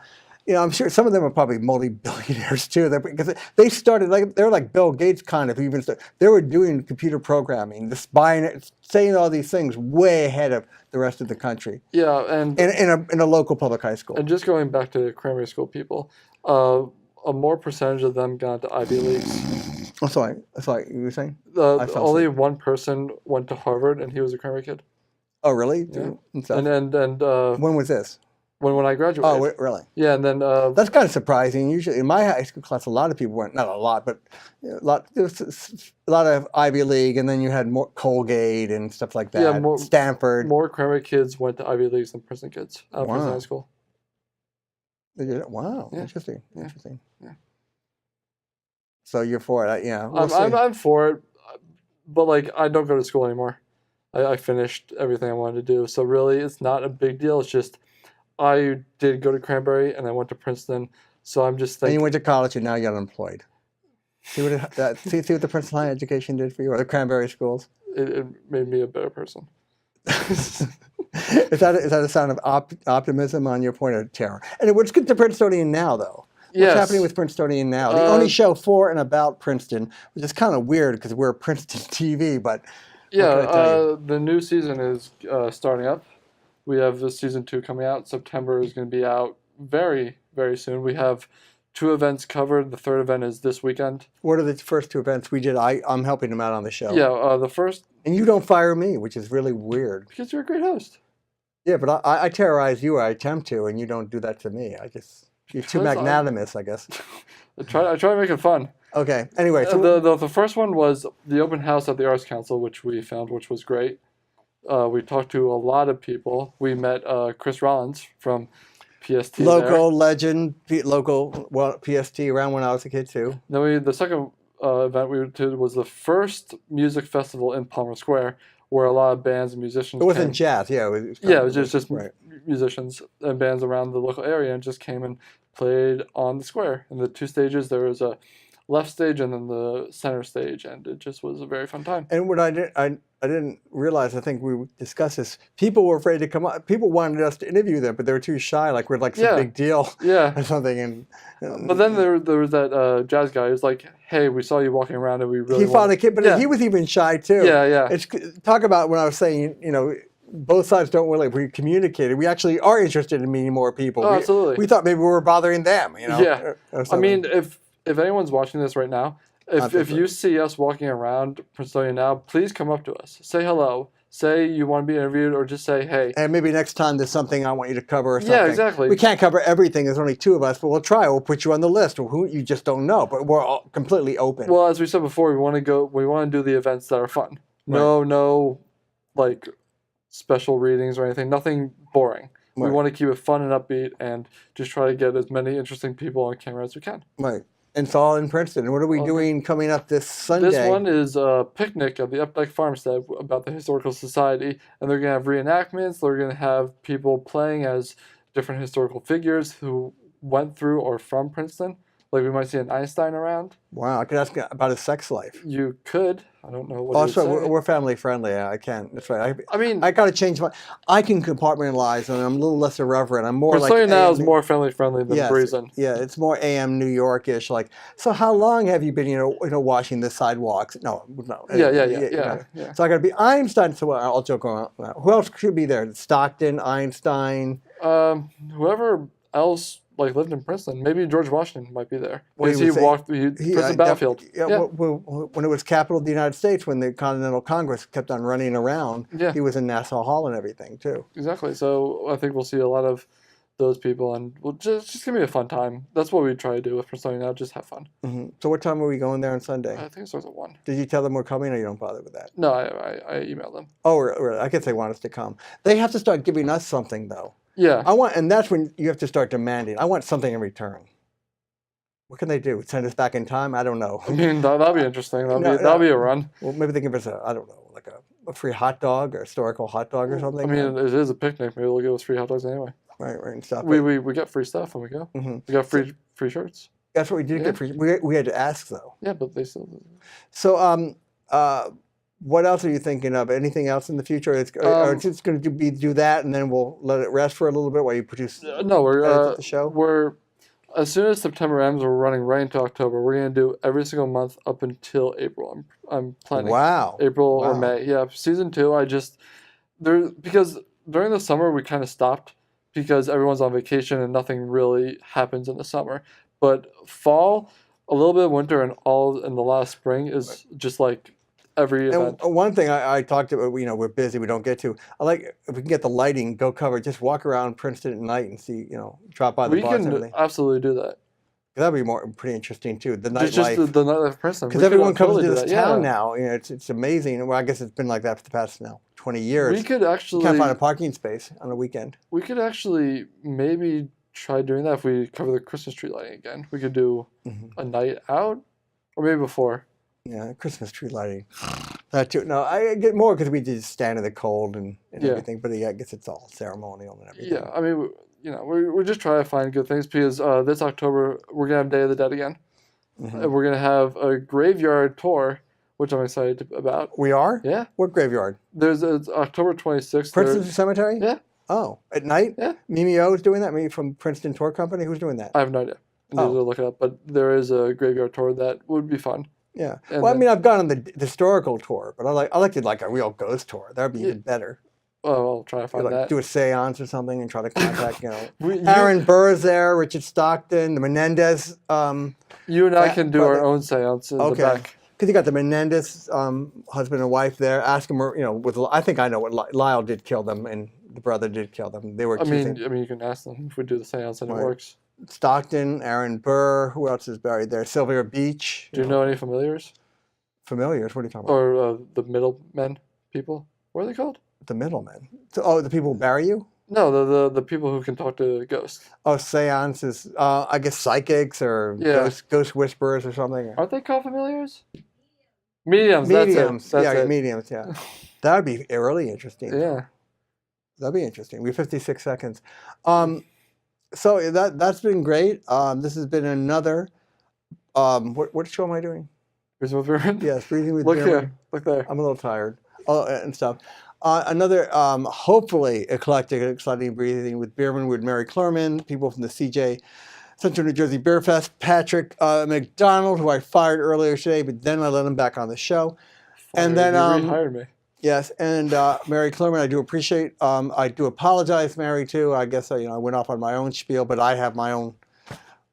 I'm sure some of them are probably multi-billionaires too, because they started they're like Bill Gates kind of even. They were doing computer programming, saying all these things way ahead of the rest of the country. Yeah, and in a local public high school. And just going back to Cranberry School people, a more percentage of them got to Ivy Leagues. I'm sorry, you were saying? Only one person went to Harvard, and he was a Cranberry kid. Oh, really? Yeah. And when was this? When I graduated. Oh, really? Yeah, and then... that's kind of surprising. Usually, in my high school class, a lot of people went, not a lot, but there was a lot of Ivy League, and then you had more Colgate and stuff like that, Stanford. More Cranberry kids went to Ivy Leagues than Princeton kids out of Princeton High School. Wow, Yeah. interesting. Yeah. Interesting. Yeah. So you're for it, yeah. I'm for it, but like I don't go to school anymore. I finished everything I wanted to do, so really it's not a big deal. It's just I did go to Cranberry and I went to Princeton, so I'm just And you thinking. went to college and now you're unemployed. See what the Princeton High education did for you, or the Cranberry schools? It made me a better person. Is that a sign of optimism on your point of terror? And let's get to Princetonian Now, though. What's Yes. happening with Princetonian Now? The only show for and about Princeton, which is kind of weird because we're Princeton TV, but what can I tell you? The new season is starting up. We have the season 2 coming out. September is going to be out very, very soon. We have 2 events covered. The 3rd event is this weekend. What are the first 2 events we did? I'm helping them out on the show. Yeah, the first, And you don't fire me, which is really weird. because you're a great host. Yeah, but I terrorize you, or I attempt to, and you don't do that to me. You're too Because magnanimous, I guess. I try to make it fun. Okay, anyway. So The first one was the open house at the Arts Council, which we found, which was great. We talked to a lot of people. We met Chris Rollins from PST. local legend, PST around when I was a kid, too. Then the second event we did was the first music festival in Palmer Square, where a lot of bands and musicians It wasn't came. jazz, yeah. It was just right. musicians and bands around the local area, and just came and played on the square. In the 2 stages, there was a left stage and then the center stage, and it just was a very fun time. And what I didn't realize, I think we discussed this, people were afraid to come up. People wanted us to interview them, but they were too shy, like we're like some big deal Yeah. or something. And But then there was that jazz guy who's like, "Hey, we saw you walking around, and we really." he found a kid, but Yeah. he was even shy too. Yeah. It's talk about when I was saying, both sides don't really. We communicated. We actually are interested in meeting more people. Oh, absolutely. We thought maybe we were bothering them. Yeah. or I something. mean, if anyone's watching this right now, if you see us walking around Princetonia Now, please come up to us. Say hello. Say you want to be interviewed, or just say, hey. And maybe next time there's something I want you to cover or something. Yeah, exactly. We can't cover everything. There's only 2 of us, but we'll try. We'll put you on the list. Who you just don't know, but we're all completely open. Well, as we said before, we want to do the events that are fun. No, like special readings or anything. Nothing boring. Right. We want to keep it fun and upbeat, and just try to get as many interesting people on camera as we can. Right. And it's all in Princeton. And what are we doing coming up this Sunday? This one is a picnic at the Updike Farmstead about the Historical Society, and they're going to have reenactments. They're going to have people playing as different historical figures who went through or from Princeton. Like we might see an Einstein around. Wow, I could ask about his sex life. You could. I don't know what Oh, you that's would right. say. We're family friendly. I can't. That's right. I mean, I got to change my. I can compartmentalize, and I'm a little less irreverent. I'm more like. Princetonia Now is AM more family friendly than Yes, Breezin. Yeah, it's more AM New York-ish. Like, so how long have you been, washing the sidewalks? No. Yeah. So I got to be Einstein. So I'll joke around. Who else should be there? Stockton, Einstein. Whoever else lived in Princeton, maybe George Washington might be there. Well, Because he he was walked the Princeton battlefield. When it was capital of the United States, when the Continental Congress kept on running around, Yeah. he was in Nassau Hall and everything too. Exactly. So I think we'll see a lot of those people, and we'll just gonna be a fun time. That's what we try to do with Princetonia Now, just have fun. Hmm. So what time are we going there on Sunday? I think it starts at 1. Did you tell them we're coming, or you don't bother with that? No, I emailed them. Oh, I guess they want us to come. They have to start giving us something though. Yeah. And that's when you have to start demanding. I want something in return. What can they do? Send us back in time? I don't know. I mean, that'll be interesting. That'll be a run. Well, maybe they give us I don't know, like a free hot dog or historical hot dog or something. I mean, it is a picnic. Maybe they'll give us free hot dogs anyway. right, and stuff. We get free stuff when we go. Mhm. We got free shirts. That's what we did Yeah. get free. We had to ask though. Yeah, but they still. So, what else are you thinking of? Anything else in the future? Or it's just going to do that, and then we'll let it rest for a little bit while you produce No, edits of the show. we're as soon as September ends, we're running right into October. We're gonna do every single month up until April. I'm planning. Wow. April or Wow. May. Yeah, season 2. Because during the summer we kind of stopped because everyone's on vacation and nothing really happens in the summer. But fall, a little bit of winter, and all in the last spring is just like every And event. one thing I talked about, we're busy, we don't get to. I like if we can get the lighting, go cover, just walk around Princeton at night and see, drop by the We bars and can everything. absolutely do that. That'd be pretty interesting too. The Just nightlife. the nightlife of Princeton. Because We could everyone comes totally to do this that, town yeah. now. It's amazing. Well, I guess it's been like that for the past 20 years. We could You actually can't find a parking space on a weekend. maybe try doing that if we cover the Christmas tree lighting again. We could do a night out, or maybe before. Yeah, Christmas tree lighting. That too. No, I get more because we just stand in the cold and everything. But yeah, I guess it's all ceremonial and everything. Yeah, I mean, we're just trying to find good things because this October we're gonna have Day of the Dead again, and we're gonna have a graveyard tour, which I'm excited about. We are? Yeah. What graveyard? It's October 26th. Princeton Cemetery? Yeah. Oh, at night? Yeah. Mimi O is doing that? Maybe from Princeton Tour Company? Who's doing that? I have no idea. I need to look it up, but there is a graveyard tour that would be fun. Yeah. And Well, I mean, I've gone on the historical tour, but I like to like a real ghost tour. That would be even better. Oh, I'll try to find that. Do a seance or something and try to contact, You Aaron Burr's there, Richard Stockton, the Menendez. and I can do our own seance in the back. Because you got the Menendez husband and wife there. Ask them, I think I know what Lyle did kill them, and the brother did kill them. They were. I mean, you can ask them if we do the seance and it works. Stockton, Aaron Burr. Who else is buried there? Sylvia Beach. Do you know any familiars? Familiars? What are you talking about? Or the middlemen people? What are they called? The middlemen. So, the people who bury you? No, the people who can talk to ghosts. Oh, seances. I guess psychics or ghost whisperers or something. Aren't they called familiars? Mediums. Mediums. That's it. Mediums. Yeah. That would be really interesting. Yeah. That'd be interesting. We have 56 seconds. So that's been great. This has been another. What show am I doing? Breezin with Bierman? Yes, Breezin with Look Bierman. here. Look there. I'm a little tired. Oh, and stuff. Another hopefully eclectic and exciting Breezing with Bierman with Mary Clurman, people from the CJ Central New Jersey Beer Fest, Patrick McDonald, who I fired earlier today, but then I let him back on the show. And then you rehired me. Yes, and Mary Clurman, I do appreciate. I do apologize, Mary, too. I guess I went off on my own spiel, but I have my own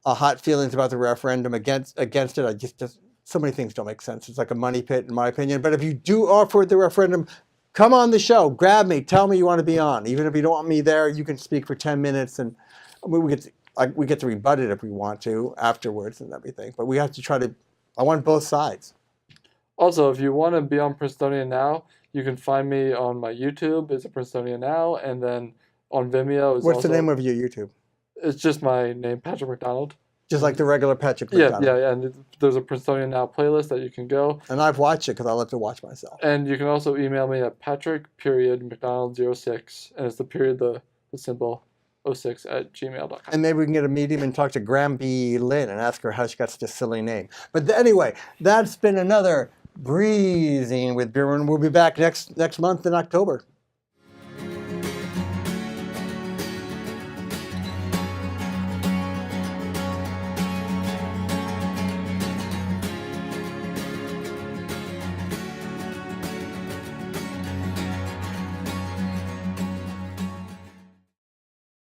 hot feelings about the referendum against it. I just so many things don't make sense. It's like a money pit, in my opinion. But if you do offer the referendum, come on the show, grab me, tell me you want to be on. Even if you don't want me there, you can speak for 10 minutes, and we get to rebut it if we want to afterwards and everything. But we have to try to. I want both sides. Also, if you want to be on Princetonia Now, you can find me on my YouTube. It's a Princetonia Now, and then on Vimeo. What's the name of your YouTube? It's just my name, Patrick McDonald. Just like the regular Patrick McDonald. Yeah, and there's a Princetonia Now playlist that you can go. And I've watched it because I love to watch myself. And you can also email me at patrick.mcdonald06, and it's the period, the symbol 06 at gmail.com. And maybe we can get a medium and talk to Granby Lynn and ask her how she got such a silly name. But anyway, that's been another Breezing with Bierman. We'll be back next month in October.